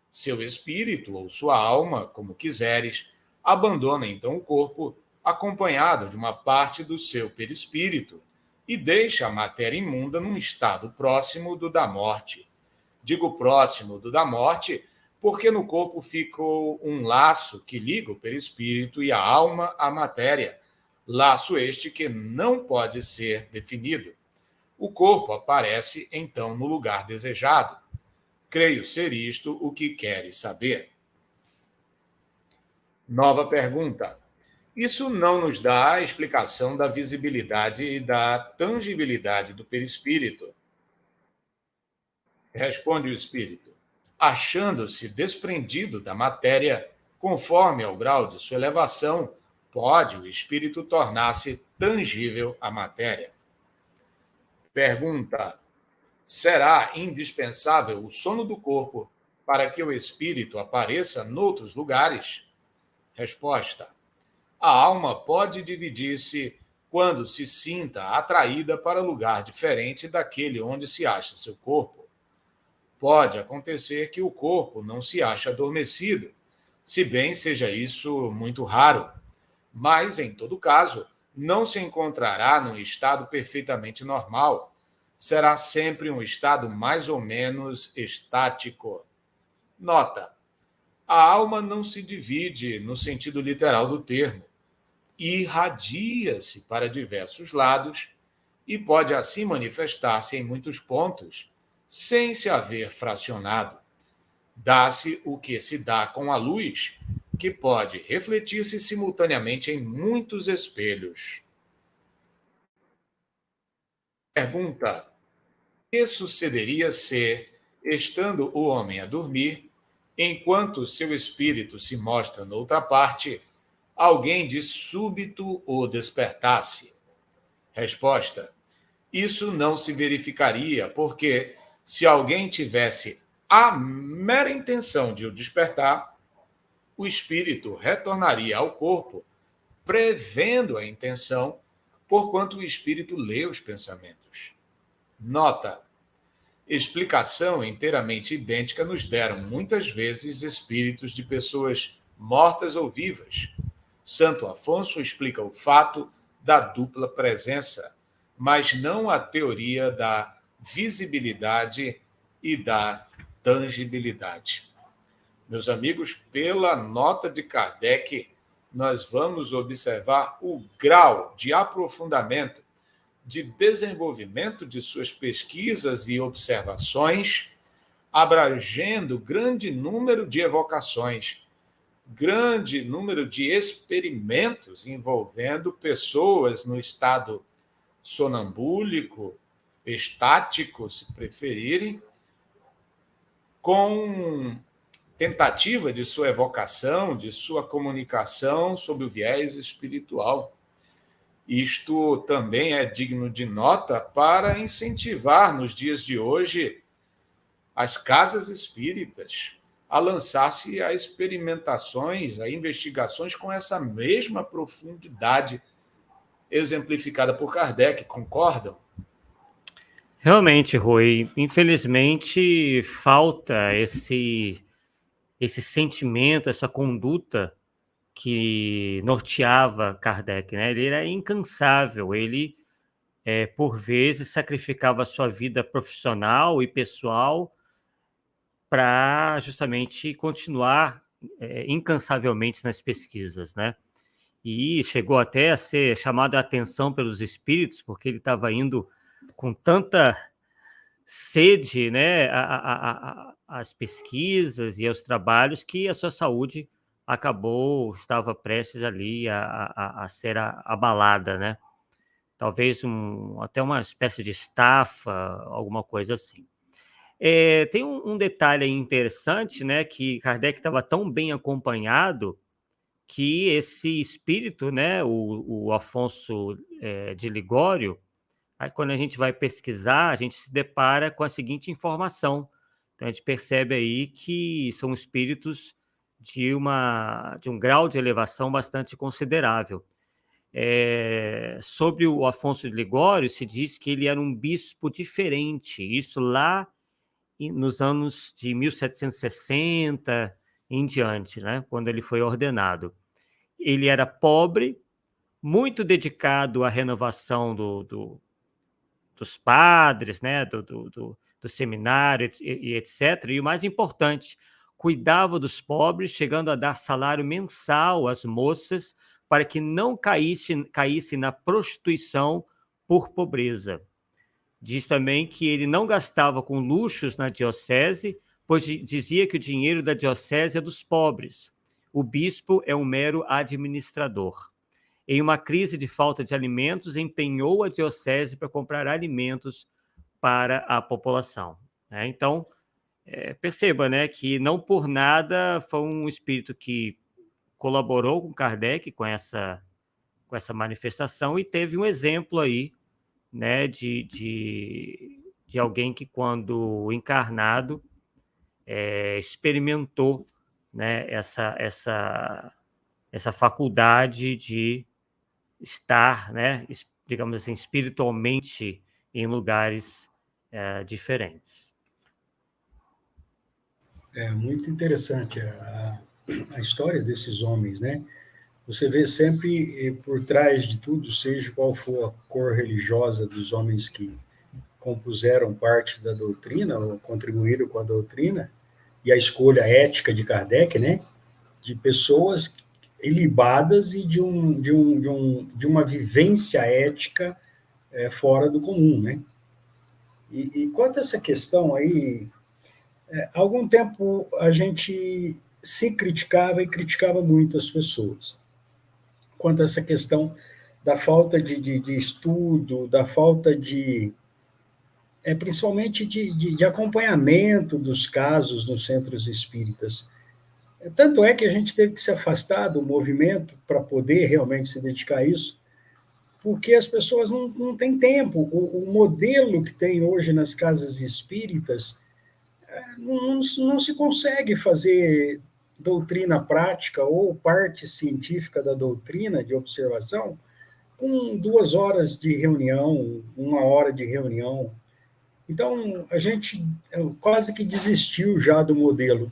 Seu espírito ou sua alma, como quiseres, abandona então o corpo, acompanhado de uma parte do seu perispírito, e deixa a matéria imunda num estado próximo do da morte. Digo próximo do da morte, porque no corpo ficou um laço que liga o perispírito e a alma à matéria, laço este que não pode ser definido. O corpo aparece, então, no lugar desejado. Creio ser isto o que queres saber. Nova pergunta. Isso não nos dá a explicação da visibilidade e da tangibilidade do perispírito. Responde o espírito. Achando-se desprendido da matéria, conforme ao grau de sua elevação, pode o espírito tornar-se tangível à matéria. Pergunta: será indispensável o sono do corpo para que o espírito apareça noutros lugares? Resposta: a alma pode dividir-se quando se sinta atraída para lugar diferente daquele onde se acha seu corpo. Pode acontecer que o corpo não se ache adormecido, se bem seja isso muito raro, mas, em todo caso, não se encontrará num estado perfeitamente normal. Será sempre um estado mais ou menos estático. Nota: a alma não se divide no sentido literal do termo. Irradia-se para diversos lados e pode assim manifestar-se em muitos pontos, sem se haver fracionado. Dá-se o que se dá com a luz, que pode refletir-se simultaneamente em muitos espelhos. Pergunta: o que sucederia se, estando o homem a dormir, enquanto seu espírito se mostra noutra parte, alguém de súbito o despertasse? Resposta: isso não se verificaria, porque, se alguém tivesse a mera intenção de o despertar, o espírito retornaria ao corpo, prevendo a intenção, porquanto o espírito lê os pensamentos. Nota: explicação inteiramente idêntica nos deram muitas vezes espíritos de pessoas mortas ou vivas. Santo Afonso explica o fato da dupla presença, mas não a teoria da visibilidade e da tangibilidade. Meus amigos, pela nota de Kardec, nós vamos observar o grau de aprofundamento, de desenvolvimento de suas pesquisas e observações, abrangendo grande número de evocações, grande número de experimentos envolvendo pessoas no estado sonambúlico, estático, se preferirem, com tentativa de sua evocação, de sua comunicação sob o viés espiritual. Isto também é digno de nota para incentivar, nos dias de hoje, as casas espíritas a lançar-se a experimentações, a investigações com essa mesma profundidade exemplificada por Kardec. Concordam? Realmente, Rui, infelizmente falta esse sentimento, essa conduta que norteava Kardec, né? Ele era incansável, ele, por vezes, sacrificava a sua vida profissional e pessoal para justamente continuar incansavelmente nas pesquisas, né? E chegou até a ser chamado a atenção pelos espíritos, porque ele estava indo com tanta sede, né, às pesquisas e aos trabalhos, que a sua saúde estava prestes ali a ser abalada, né? Talvez até uma espécie de estafa, alguma coisa assim. Tem um detalhe interessante, né, que Kardec estava tão bem acompanhado que esse espírito, né, o Afonso de Ligório, aí quando a gente vai pesquisar, a gente se depara com a seguinte informação. Então a gente percebe aí que são espíritos de um grau de elevação bastante considerável. Sobre o Afonso de Ligório, se diz que ele era um bispo diferente, isso lá nos anos de 1760 em diante, né, quando ele foi ordenado. Ele era pobre, muito dedicado à renovação dos padres, né, do seminário e etc. E o mais importante, cuidava dos pobres, chegando a dar salário mensal às moças para que não caísse na prostituição por pobreza. Diz também que ele não gastava com luxos na diocese, pois dizia que o dinheiro da diocese é dos pobres. O bispo é um mero administrador. em uma crise de falta de alimentos, empenhou a diocese para comprar alimentos para a população, né? Então, perceba, né, que não por nada foi um espírito que colaborou com Kardec com essa manifestação e teve um exemplo aí, né, de alguém que, quando encarnado, experimentou, né, essa faculdade de estar, né, digamos assim, espiritualmente em lugares diferentes. É muito interessante a história desses homens, né? Você vê sempre por trás de tudo, seja qual for a cor religiosa dos homens que compuseram parte da doutrina ou contribuíram com a doutrina, e a escolha ética de Kardec, né? De pessoas ilibadas e de uma vivência ética fora do comum, né? E quanto a essa questão aí, há algum tempo a gente se criticava e criticava muito as pessoas. Quanto a essa questão da falta de estudo, da falta principalmente de acompanhamento dos casos nos centros espíritas. Tanto é que a gente teve que se afastar do movimento para poder realmente se dedicar a isso, porque as pessoas não têm tempo. O modelo que tem hoje nas casas espíritas não se consegue fazer doutrina prática ou parte científica da doutrina de observação com 2 horas de reunião, 1 hora de reunião. Então, a gente quase que desistiu já do modelo,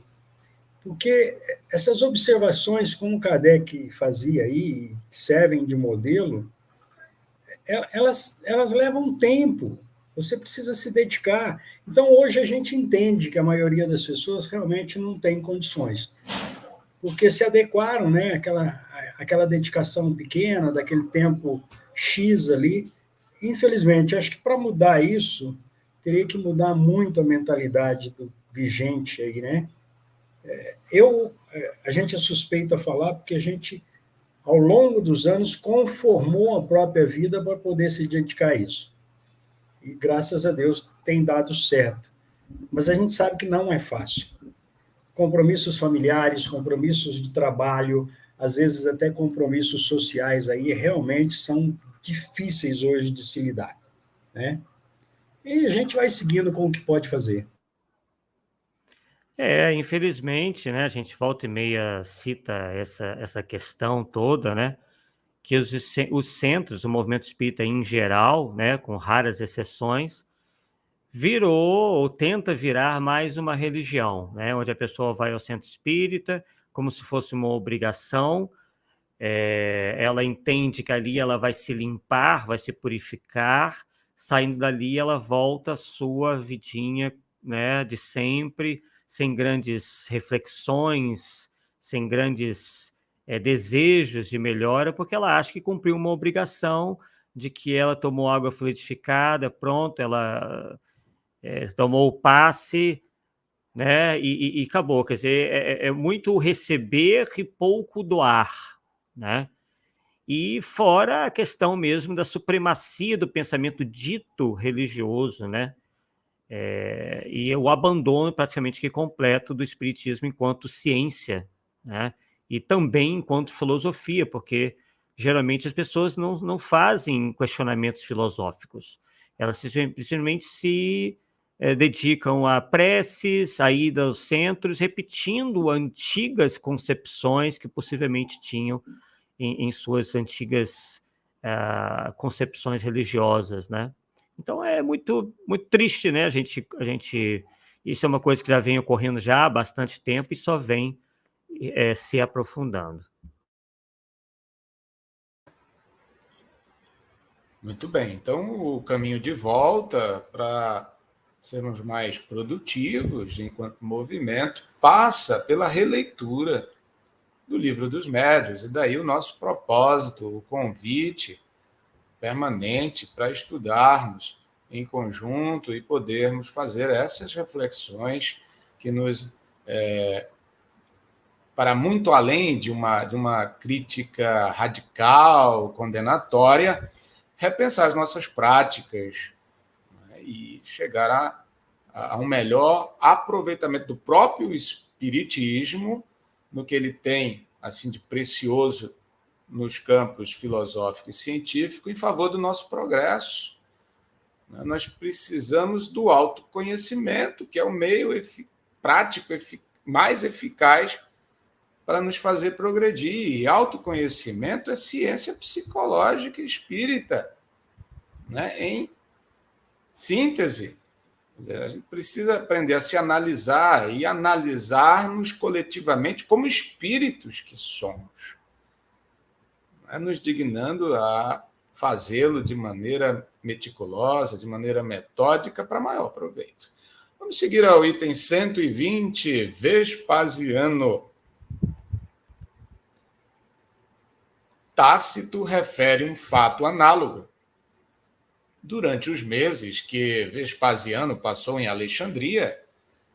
porque essas observações, como Kardec fazia aí, servem de modelo, elas levam tempo, você precisa se dedicar. Então, hoje a gente entende que a maioria das pessoas realmente não tem condições, porque se adequaram, né, aquela dedicação pequena, daquele tempo X ali. Infelizmente, acho que para mudar isso, teria que mudar muito a mentalidade do vigente aí, né? A gente é suspeito a falar porque a gente, ao longo dos anos, conformou a própria vida para poder se dedicar a isso. E, graças a Deus, tem dado certo. Mas a gente sabe que não é fácil. Compromissos familiares, compromissos de trabalho, às vezes até compromissos sociais aí, realmente são difíceis hoje de se lidar, né? E a gente vai seguindo com o que pode fazer. Infelizmente, né, a gente volta e meia cita essa questão toda, né, que os centros, o movimento espírita em geral, né, com raras exceções, virou ou tenta virar mais uma religião, né, onde a pessoa vai ao centro espírita como se fosse uma obrigação, ela entende que ali ela vai se limpar, vai se purificar, saindo dali ela volta à sua vidinha, né, de sempre, sem grandes reflexões, sem grandes desejos de melhora, porque ela acha que cumpriu uma obrigação, de que ela tomou água fluidificada, pronto, ela tomou o passe, né, e acabou. Quer dizer, é muito receber e pouco doar, né? E fora a questão mesmo da supremacia do pensamento dito religioso, né? E o abandono praticamente que completo do espiritismo enquanto ciência, né? E também enquanto filosofia, porque geralmente as pessoas não fazem questionamentos filosóficos, elas simplesmente se dedicam a preces, a ida aos centros, repetindo antigas concepções que possivelmente tinham em suas antigas concepções religiosas, né? Então é muito, muito triste, né? Isso é uma coisa que já vem ocorrendo já há bastante tempo e só vem se aprofundando. Muito bem, então o caminho de volta para sermos mais produtivos enquanto movimento passa pela releitura do Livro dos Médiuns, e daí o nosso propósito, o convite permanente para estudarmos em conjunto e podermos fazer essas reflexões que nos para muito além de uma crítica radical, condenatória, repensar as nossas práticas, né, e chegar a um melhor aproveitamento do próprio espiritismo, no que ele tem assim de precioso nos campos filosófico e científico, em favor do nosso progresso. Nós precisamos do autoconhecimento, que é o meio prático mais eficaz para nos fazer progredir. E autoconhecimento é ciência psicológica e espírita, né? Em síntese. A gente precisa aprender a se analisar e analisar-nos coletivamente como espíritos que somos, nos dignando a fazê-lo de maneira meticulosa, de maneira metódica, para maior proveito. Vamos seguir ao item 120, Vespasiano. Tácito refere um fato análogo. Durante os meses que Vespasiano passou em Alexandria,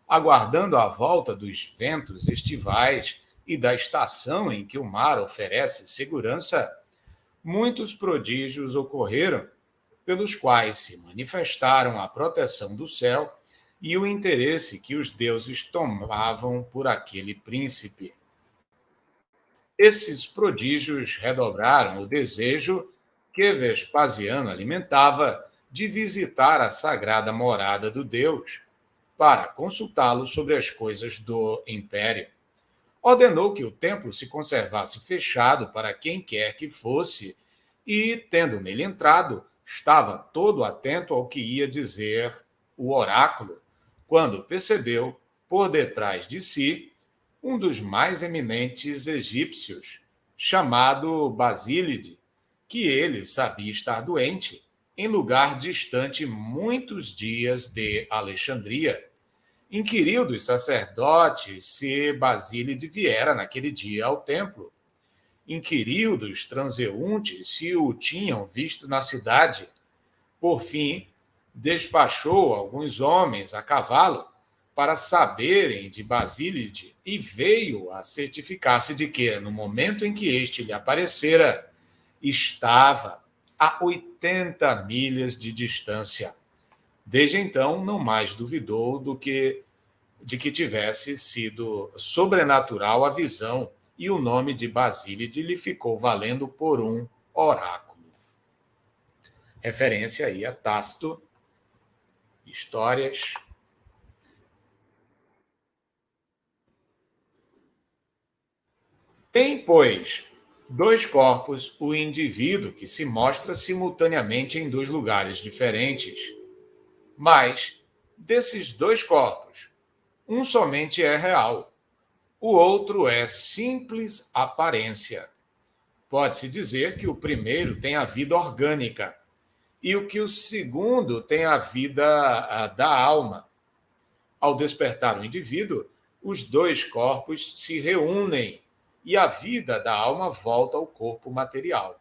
aguardando a volta dos ventos estivais e da estação em que o mar oferece segurança, muitos prodígios ocorreram, pelos quais se manifestaram a proteção do céu e o interesse que os deuses tomavam por aquele príncipe. Esses prodígios redobraram o desejo que Vespasiano alimentava de visitar a sagrada morada do Deus, para consultá-lo sobre as coisas do império. Ordenou que o templo se conservasse fechado para quem quer que fosse e, tendo nele entrado, estava todo atento ao que ia dizer o oráculo, quando percebeu, por detrás de si, um dos mais eminentes egípcios, chamado Basílide, que ele sabia estar doente, em lugar distante muitos dias de Alexandria. Inquiriu dos sacerdotes se Basílide viera naquele dia ao templo. Inquiriu dos transeuntes se o tinham visto na cidade. Por fim, despachou alguns homens a cavalo para saberem de Basílide e veio a certificar-se de que, no momento em que este lhe aparecera, estava a 80 milhas de distância. Desde então, não mais duvidou de que tivesse sido sobrenatural a visão, e o nome de Basílide lhe ficou valendo por um oráculo. Referência aí a Tácito, Histórias. Tem, pois, dois corpos o indivíduo que se mostra simultaneamente em dois lugares diferentes. Mas, desses dois corpos, um somente é real, o outro é simples aparência. Pode-se dizer que o primeiro tem a vida orgânica e o que o segundo tem a vida da alma. Ao despertar o indivíduo, os dois corpos se reúnem e a vida da alma volta ao corpo material.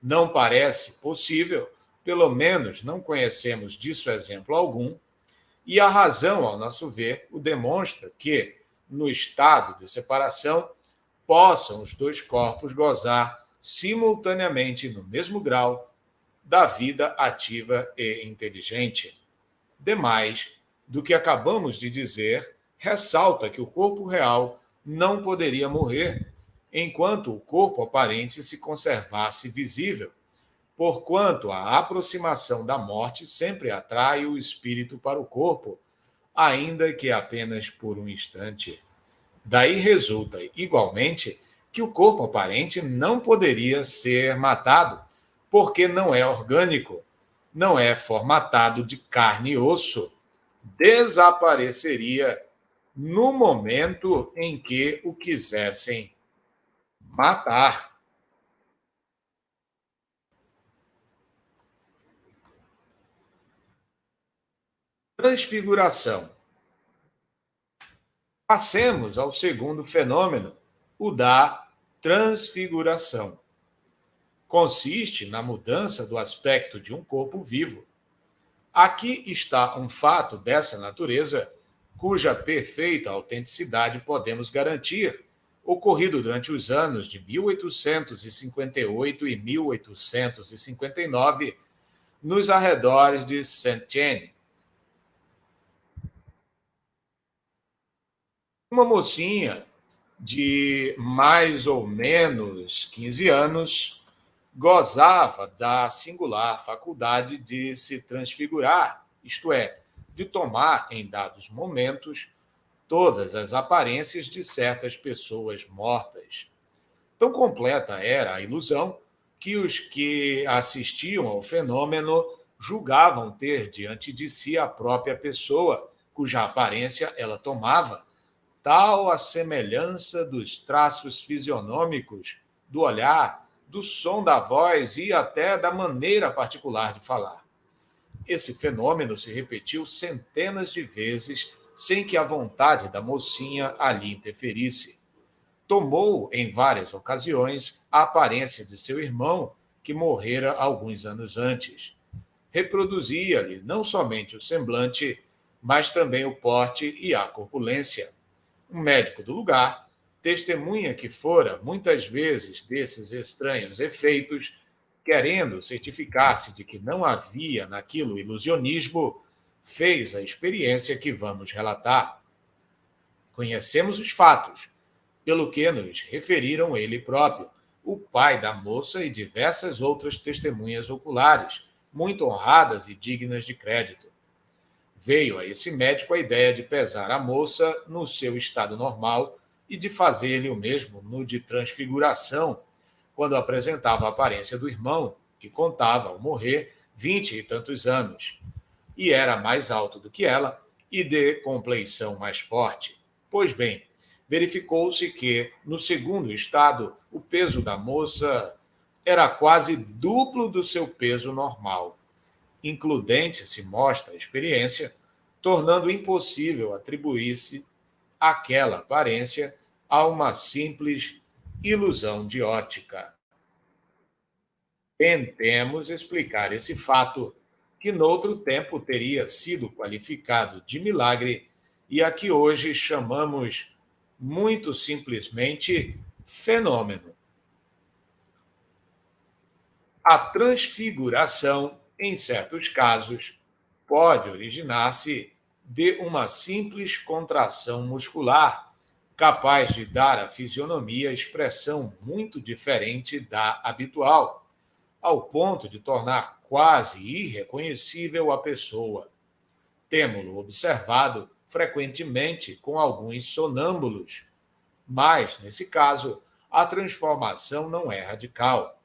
Não parece possível, pelo menos não conhecemos disso exemplo algum, e a razão, ao nosso ver, o demonstra que, no estado de separação, possam os dois corpos gozar simultaneamente no mesmo grau da vida ativa e inteligente. Demais do que acabamos de dizer, ressalta que o corpo real não poderia morrer, enquanto o corpo aparente se conservasse visível, porquanto a aproximação da morte sempre atrai o espírito para o corpo, ainda que apenas por um instante. Daí resulta, igualmente, que o corpo aparente não poderia ser matado, porque não é orgânico, não é formatado de carne e osso, desapareceria no momento em que o quisessem matar. Transfiguração. Passemos ao segundo fenômeno, o da transfiguração. Consiste na mudança do aspecto de um corpo vivo. Aqui está um fato dessa natureza, cuja perfeita autenticidade podemos garantir, ocorrido durante os anos de 1858 e 1859, nos arredores de Saint-Étienne. Uma mocinha de mais ou menos 15 anos gozava da singular faculdade de se transfigurar, isto é, de tomar, em dados momentos, todas as aparências de certas pessoas mortas. Tão completa era a ilusão que os que assistiam ao fenômeno julgavam ter diante de si a própria pessoa, cuja aparência ela tomava, tal a semelhança dos traços fisionômicos, do olhar, do som da voz e até da maneira particular de falar. Esse fenômeno se repetiu centenas de vezes sem que a vontade da mocinha ali interferisse. Tomou, em várias ocasiões, a aparência de seu irmão, que morrera alguns anos antes. Reproduzia-lhe não somente o semblante, mas também o porte e a corpulência. Um médico do lugar testemunha que fora, muitas vezes, desses estranhos efeitos, querendo certificar-se de que não havia naquilo ilusionismo, fez a experiência que vamos relatar. Conhecemos os fatos, pelo que nos referiram ele próprio, o pai da moça e diversas outras testemunhas oculares, muito honradas e dignas de crédito. Veio a esse médico a ideia de pesar a moça no seu estado normal e de fazer-lhe o mesmo no de transfiguração, quando apresentava a aparência do irmão, que contava, ao morrer, 20 e tantos anos, e era mais alto do que ela e de compleição mais forte. Pois bem, verificou-se que, no segundo estado, o peso da moça era quase duplo do seu peso normal. Includente se mostra a experiência, tornando impossível atribuir-se aquela aparência a uma simples ilusão de ótica. Tentemos explicar esse fato, que noutro tempo teria sido qualificado de milagre e a que hoje chamamos muito simplesmente fenômeno. A transfiguração, em certos casos, pode originar-se de uma simples contração muscular, capaz de dar à fisionomia expressão muito diferente da habitual, ao ponto de tornar quase irreconhecível a pessoa. Temo-lo observado frequentemente com alguns sonâmbulos, mas, nesse caso, a transformação não é radical.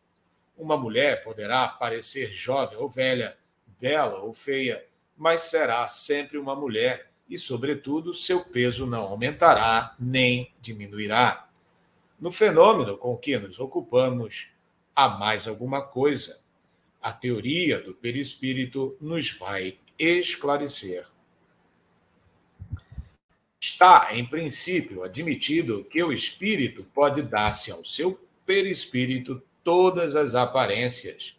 Uma mulher poderá parecer jovem ou velha, bela ou feia, mas será sempre uma mulher e, sobretudo, seu peso não aumentará nem diminuirá. No fenômeno com que nos ocupamos, há mais alguma coisa. A teoria do perispírito nos vai esclarecer. Está, em princípio, admitido que o espírito pode dar-se ao seu perispírito todas as aparências,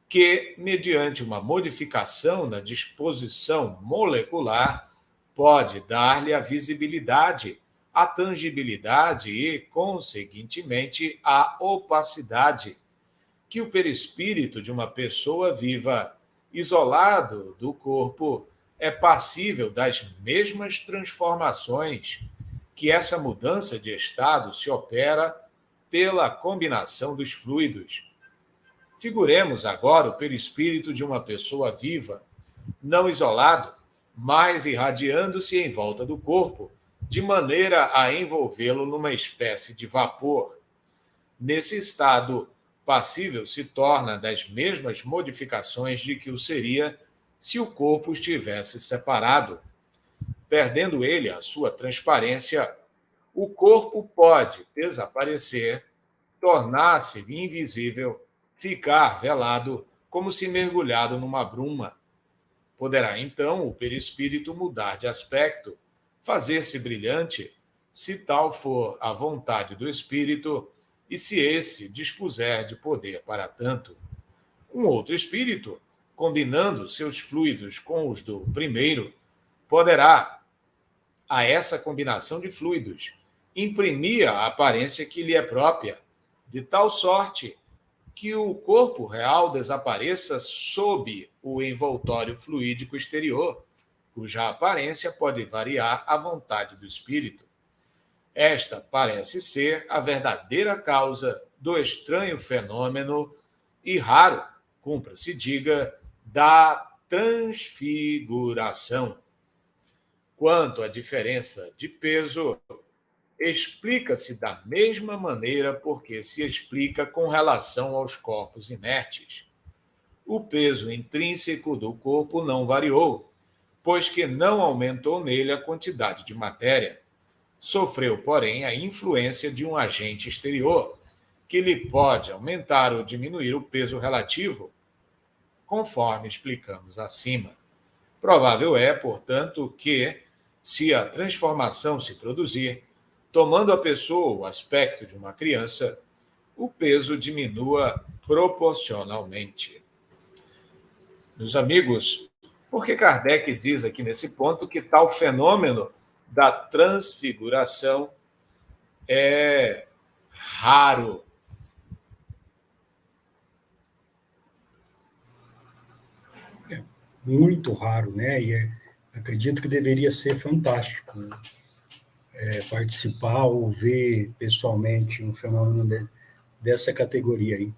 que, mediante uma modificação na disposição molecular, pode dar-lhe a visibilidade, a tangibilidade e, conseguintemente, a opacidade, que o perispírito de uma pessoa viva, isolado do corpo, é passível das mesmas transformações, que essa mudança de estado se opera pela combinação dos fluidos. Figuremos agora o perispírito de uma pessoa viva, não isolado, mas irradiando-se em volta do corpo, de maneira a envolvê-lo numa espécie de vapor. Nesse estado, passível se torna das mesmas modificações de que o seria se o corpo estivesse separado. Perdendo ele a sua transparência, o corpo pode desaparecer, tornar-se invisível, ficar velado, como se mergulhado numa bruma. Poderá, então, o perispírito mudar de aspecto, fazer-se brilhante, se tal for a vontade do espírito e se esse dispuser de poder para tanto. Um outro espírito, combinando seus fluidos com os do primeiro, poderá, a essa combinação de fluidos, imprimia a aparência que lhe é própria, de tal sorte que o corpo real desapareça sob o envoltório fluídico exterior, cuja aparência pode variar à vontade do espírito. Esta parece ser a verdadeira causa do estranho fenômeno e raro, cumpra-se diga, da transfiguração. Quanto à diferença de peso, explica-se da mesma maneira porque se explica com relação aos corpos inertes. O peso intrínseco do corpo não variou, pois que não aumentou nele a quantidade de matéria. Sofreu, porém, a influência de um agente exterior, que lhe pode aumentar ou diminuir o peso relativo, conforme explicamos acima. Provável é, portanto, que, se a transformação se produzir, tomando a pessoa o aspecto de uma criança, o peso diminua proporcionalmente. Meus amigos, por que Kardec diz aqui nesse ponto que tal fenômeno da transfiguração é raro? Muito raro, né? E acredito que deveria ser fantástico participar ou ver pessoalmente um fenômeno dessa categoria aí.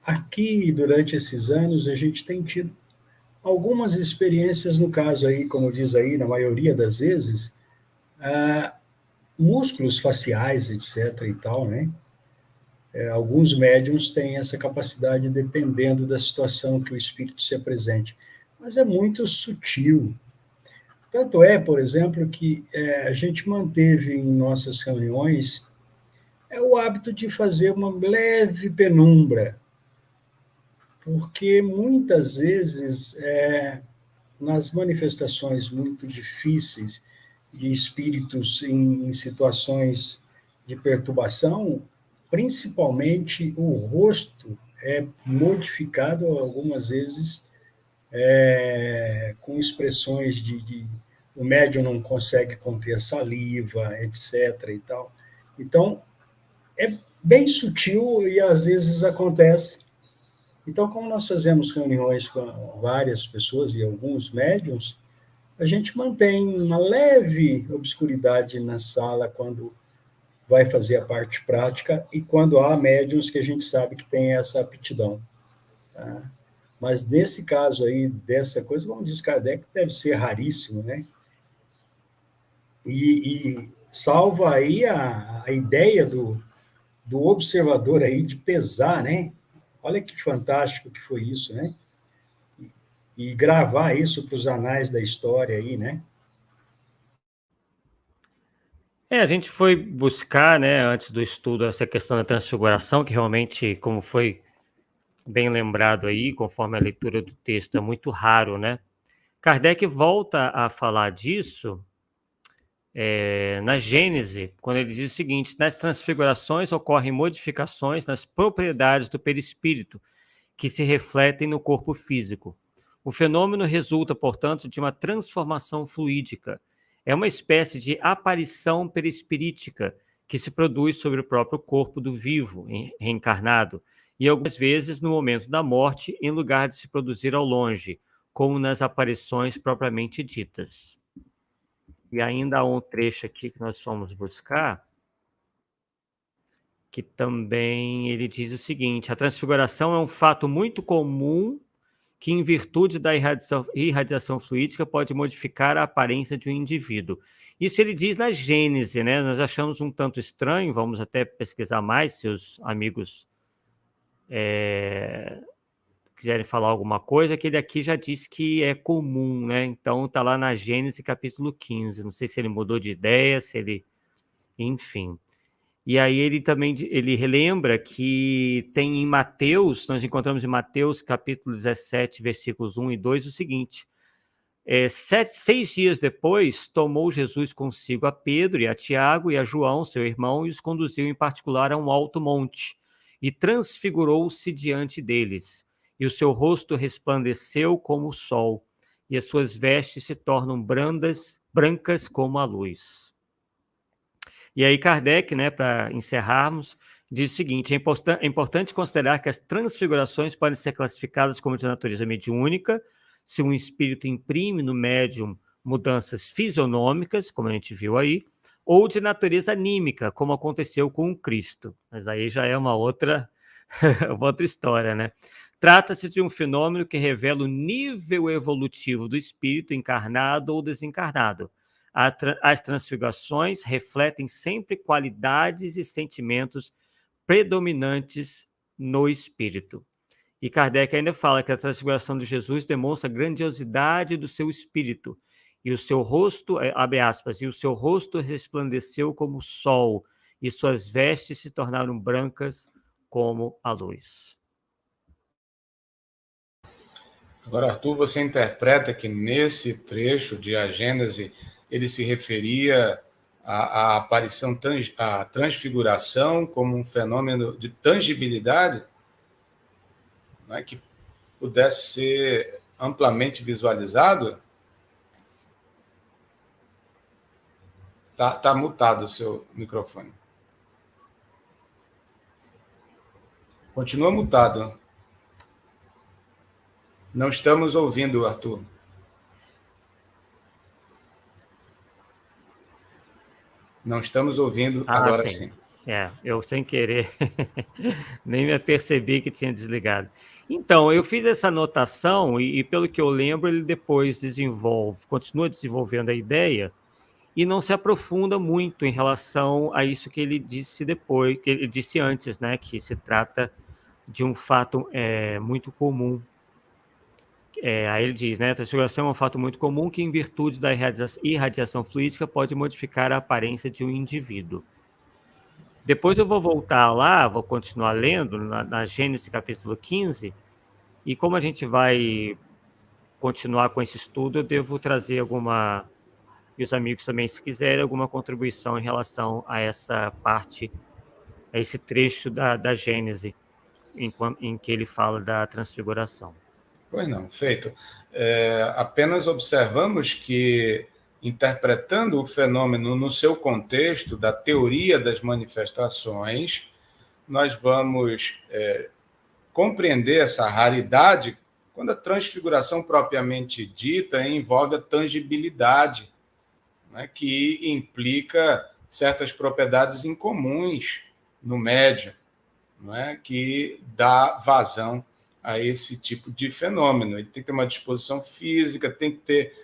Aqui, durante esses anos, a gente tem tido algumas experiências, no caso aí, como diz aí, na maioria das vezes, músculos faciais, etc. e tal, né? Alguns médiums têm essa capacidade dependendo da situação que o espírito se apresente, mas é muito sutil. Tanto é, por exemplo, que a gente manteve em nossas reuniões o hábito de fazer uma leve penumbra, porque muitas vezes, nas manifestações muito difíceis de espíritos em situações de perturbação, principalmente o rosto é modificado algumas vezes com expressões o médium não consegue conter a saliva, etc. e tal. Então, é bem sutil e às vezes acontece. Então, como nós fazemos reuniões com várias pessoas e alguns médiums, a gente mantém uma leve obscuridade na sala quando vai fazer a parte prática e quando há médiums que a gente sabe que tem essa aptidão. Tá? Mas nesse caso aí, dessa coisa, como diz Kardec, deve ser raríssimo, né? E salva aí a ideia do observador aí de pesar, né? Olha que fantástico que foi isso, né? E gravar isso para os anais da história aí, né? A gente foi buscar, né, antes do estudo, essa questão da transfiguração, que realmente, como foi bem lembrado aí, conforme a leitura do texto, é muito raro, né? Kardec volta a falar disso na Gênese, quando ele diz o seguinte: nas transfigurações ocorrem modificações nas propriedades do perispírito, que se refletem no corpo físico. O fenômeno resulta, portanto, de uma transformação fluídica. É uma espécie de aparição perispirítica que se produz sobre o próprio corpo do vivo, reencarnado, e algumas vezes no momento da morte, em lugar de se produzir ao longe, como nas aparições propriamente ditas. E ainda há um trecho aqui que nós fomos buscar, que também ele diz o seguinte: a transfiguração é um fato muito comum que, em virtude da irradiação fluídica, pode modificar a aparência de um indivíduo. Isso ele diz na Gênese, né? Nós achamos um tanto estranho, vamos até pesquisar mais, se os amigos quiserem falar alguma coisa, que ele aqui já diz que é comum, né? Então está lá na Gênese capítulo 15. Não sei se ele mudou de ideia, se ele... Enfim. E aí ele também relembra que tem em Mateus, nós encontramos em Mateus capítulo 17, versículos 1 e 2, o seguinte: 6 dias depois, tomou Jesus consigo a Pedro e a Tiago e a João, seu irmão, e os conduziu em particular a um alto monte, e transfigurou-se diante deles, e o seu rosto resplandeceu como o sol, e as suas vestes se tornam brancas como a luz. E aí Kardec, né, para encerrarmos, diz o seguinte: é importante considerar que as transfigurações podem ser classificadas como de natureza mediúnica, se um espírito imprime no médium mudanças fisionômicas, como a gente viu aí, ou de natureza anímica, como aconteceu com o Cristo. Mas aí já é uma outra história, né? Trata-se de um fenômeno que revela o nível evolutivo do espírito encarnado ou desencarnado. As transfigurações refletem sempre qualidades e sentimentos predominantes no espírito. E Kardec ainda fala que a transfiguração de Jesus demonstra a grandiosidade do seu espírito, e o seu rosto, abre aspas, e o seu rosto resplandeceu como o sol, e suas vestes se tornaram brancas como a luz. Agora, Arthur, você interpreta que nesse trecho de A Gênese ele se referia à aparição, à transfiguração como um fenômeno de tangibilidade, não é, que pudesse ser amplamente visualizado? Tá mutado o seu microfone. Continua mutado. Não estamos ouvindo, Arthur. Não estamos ouvindo agora sim. Eu sem querer nem me apercebi que tinha desligado. Então, eu fiz essa anotação e pelo que eu lembro, ele depois continua desenvolvendo a ideia e não se aprofunda muito em relação a isso que ele disse depois, que ele disse antes, né, que se trata de um fato muito comum. Aí ele diz, né, a transfiguração é um fato muito comum que, em virtude da irradiação fluídica, pode modificar a aparência de um indivíduo. Depois eu vou voltar lá, vou continuar lendo na Gênesis capítulo 15, e como a gente vai continuar com esse estudo, eu devo trazer alguma, e os amigos também, se quiserem, alguma contribuição em relação a essa parte, a esse trecho da Gênese, em que ele fala da transfiguração. Pois não, feito. Apenas observamos que, interpretando o fenômeno no seu contexto da teoria das manifestações, nós vamos compreender essa raridade quando a transfiguração propriamente dita envolve a tangibilidade, né, que implica certas propriedades incomuns no médium, né, que dá vazão a esse tipo de fenômeno. Ele tem que ter uma disposição física, tem que ter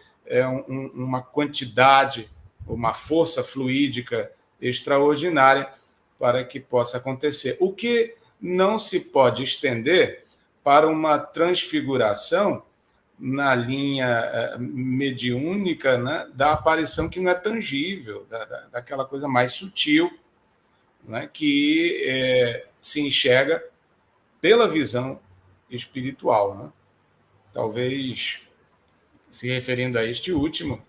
uma quantidade, uma força fluídica extraordinária para que possa acontecer. O que não se pode estender para uma transfiguração na linha mediúnica, né, da aparição que não é tangível, daquela coisa mais sutil, né, que se enxerga pela visão espiritual, né? Talvez, se referindo a este último,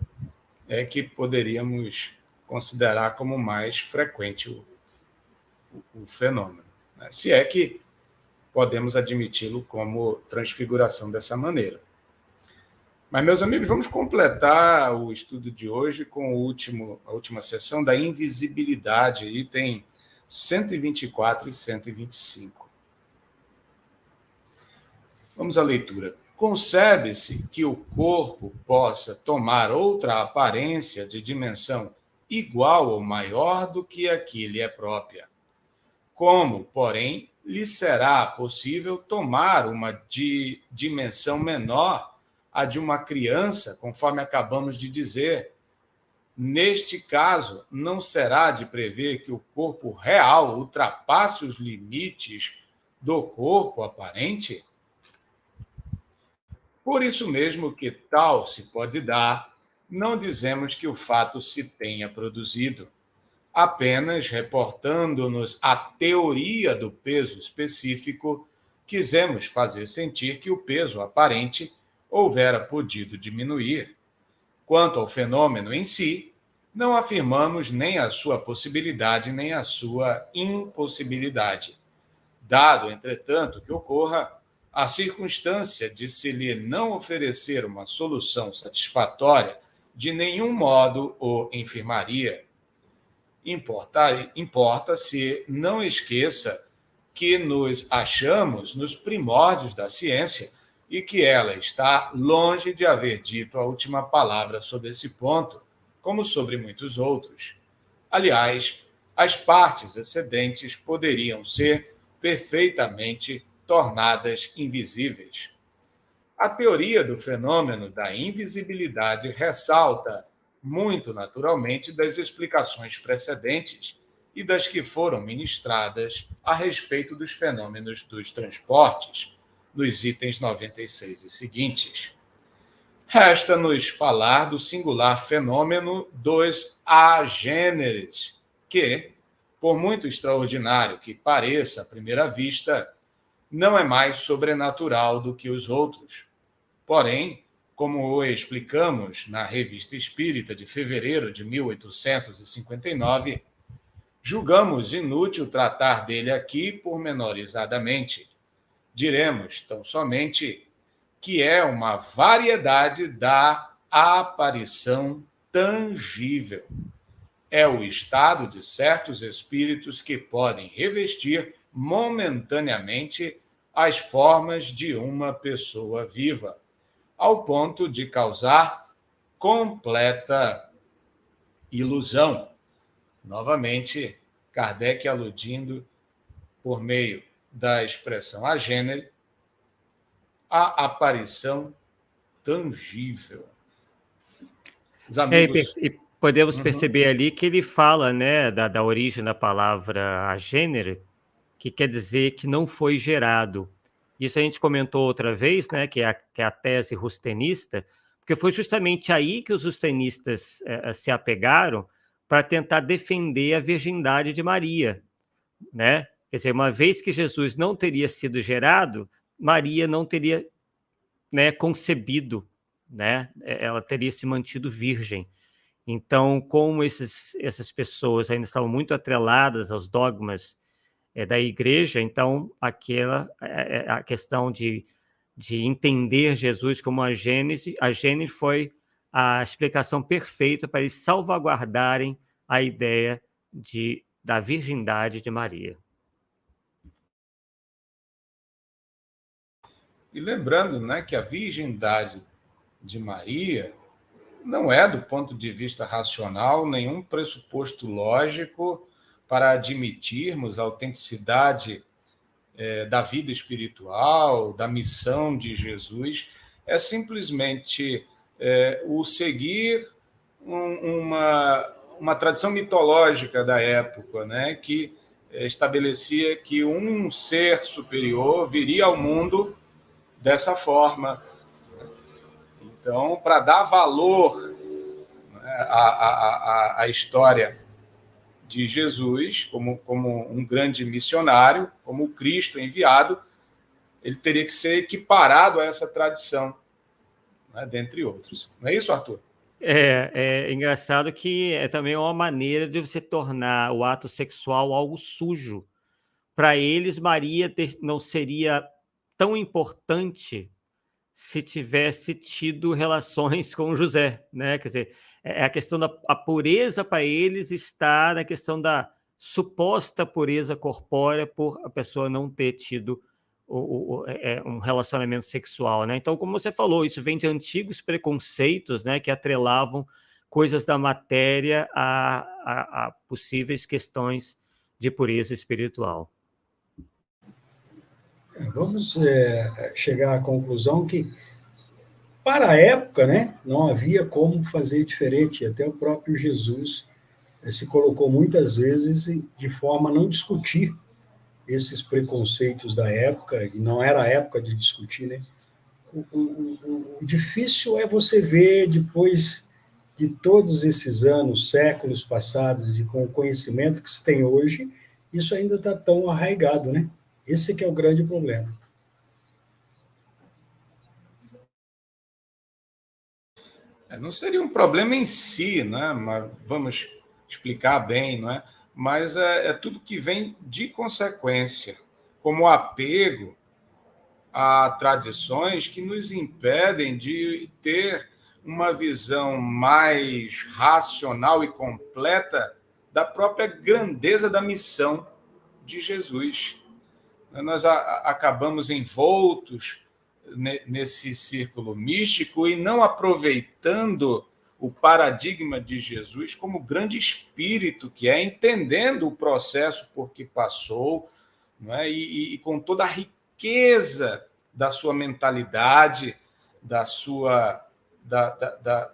é que poderíamos considerar como mais frequente o fenômeno, né? Se é que podemos admiti-lo como transfiguração dessa maneira. Mas, meus amigos, vamos completar o estudo de hoje com a última sessão da invisibilidade, item 124 e 125. Vamos à leitura. Concebe-se que o corpo possa tomar outra aparência de dimensão igual ou maior do que a que lhe é própria. Como, porém, lhe será possível tomar uma dimensão menor a de uma criança, conforme acabamos de dizer. Neste caso, não será de prever que o corpo real ultrapasse os limites do corpo aparente? Por isso mesmo que tal se pode dar, não dizemos que o fato se tenha produzido. Apenas reportando-nos a teoria do peso específico, quisemos fazer sentir que o peso aparente houvera podido diminuir. Quanto ao fenômeno em si, não afirmamos nem a sua possibilidade nem a sua impossibilidade. Dado, entretanto, que ocorra a circunstância de se lhe não oferecer uma solução satisfatória, de nenhum modo o infirmaria. Importa-se não esqueça que nos achamos nos primórdios da ciência e que ela está longe de haver dito a última palavra sobre esse ponto, como sobre muitos outros. Aliás, as partes excedentes poderiam ser perfeitamente tornadas invisíveis. A teoria do fenômeno da invisibilidade ressalta, muito naturalmente, das explicações precedentes e das que foram ministradas a respeito dos fenômenos dos transportes, nos itens 96 e seguintes. Resta-nos falar do singular fenômeno dos agêneres, que, por muito extraordinário que pareça à primeira vista, não é mais sobrenatural do que os outros. Porém, como o explicamos na Revista Espírita de fevereiro de 1859, julgamos inútil tratar dele aqui pormenorizadamente. Diremos tão somente que é uma variedade da aparição tangível. É o estado de certos espíritos que podem revestir momentaneamente as formas de uma pessoa viva, ao ponto de causar completa ilusão. Novamente, Kardec aludindo, por meio da expressão agênere, a aparição tangível. Os amigos... E podemos perceber ali que ele fala, né, da origem da palavra agênere, que quer dizer que não foi gerado. Isso a gente comentou outra vez, né, que é a tese rustenista, porque foi justamente aí que os rustenistas se apegaram para tentar defender a virgindade de Maria, né? Quer dizer, uma vez que Jesus não teria sido gerado, Maria não teria, né, concebido, né? Ela teria se mantido virgem. Então, como essas pessoas ainda estavam muito atreladas aos dogmas da igreja, então a questão de entender Jesus como a Gênese foi a explicação perfeita para eles salvaguardarem a ideia da virgindade de Maria. E lembrando, né, que a virgindade de Maria não é, do ponto de vista racional, nenhum pressuposto lógico para admitirmos a autenticidade da vida espiritual, da missão de Jesus. É simplesmente o seguir uma tradição mitológica da época, né, que estabelecia que um ser superior viria ao mundo dessa forma. Então, para dar valor, né, à história de Jesus como um grande missionário, como o Cristo enviado, ele teria que ser equiparado a essa tradição, né, dentre outros. Não é isso, Arthur? É engraçado que é também uma maneira de você tornar o ato sexual algo sujo. Para eles, Maria não seria tão importante se tivesse tido relações com José, né? Quer dizer, a questão da pureza para eles está na questão da suposta pureza corpórea por a pessoa não ter tido um relacionamento sexual, né? Então, como você falou, isso vem de antigos preconceitos, né, que atrelavam coisas da matéria a possíveis questões de pureza espiritual. Vamos chegar à conclusão que, para a época, né, não havia como fazer diferente. Até o próprio Jesus se colocou muitas vezes de forma a não discutir esses preconceitos da época, e não era a época de discutir, né? O difícil é você ver, depois de todos esses anos, séculos passados, e com o conhecimento que se tem hoje, isso ainda está tão arraigado, né? Esse que é o grande problema. Não seria um problema em si, né? Mas vamos explicar bem, não é? Mas é tudo que vem de consequência, como o apego a tradições que nos impedem de ter uma visão mais racional e completa da própria grandeza da missão de Jesus. Nós acabamos envoltos nesse círculo místico e não aproveitando o paradigma de Jesus como grande espírito que é, entendendo o processo por que passou, não é? E com toda a riqueza da sua mentalidade,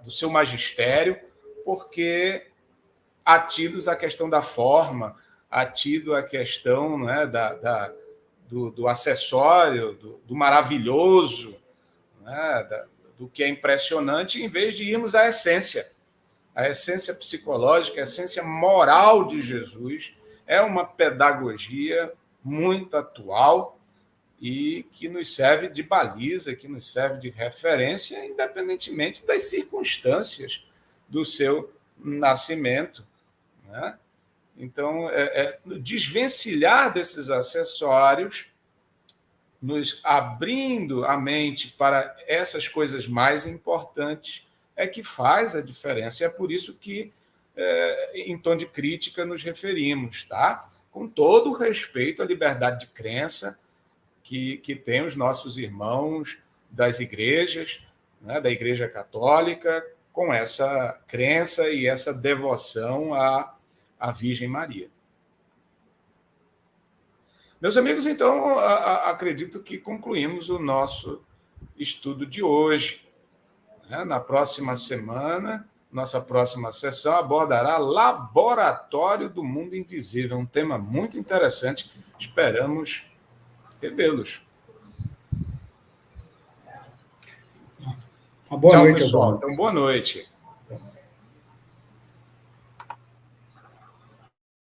do seu magistério, porque atidos a questão da forma, atido a questão, não é, do acessório, do maravilhoso, né, do que é impressionante, em vez de irmos à essência. A essência psicológica, a essência moral de Jesus é uma pedagogia muito atual e que nos serve de baliza, que nos serve de referência, independentemente das circunstâncias do seu nascimento, né? Então, desvencilhar desses acessórios, nos abrindo a mente para essas coisas mais importantes, é que faz a diferença. E é por isso que, em tom de crítica, nos referimos, tá? Com todo o respeito à liberdade de crença que tem os nossos irmãos das igrejas, né, da Igreja Católica, com essa crença e essa devoção à Virgem Maria. Meus amigos, então, acredito que concluímos o nosso estudo de hoje. Na próxima semana, nossa próxima sessão abordará Laboratório do Mundo Invisível, um tema muito interessante. Esperamos revê-los. Uma boa noite, pessoal. Então, boa noite.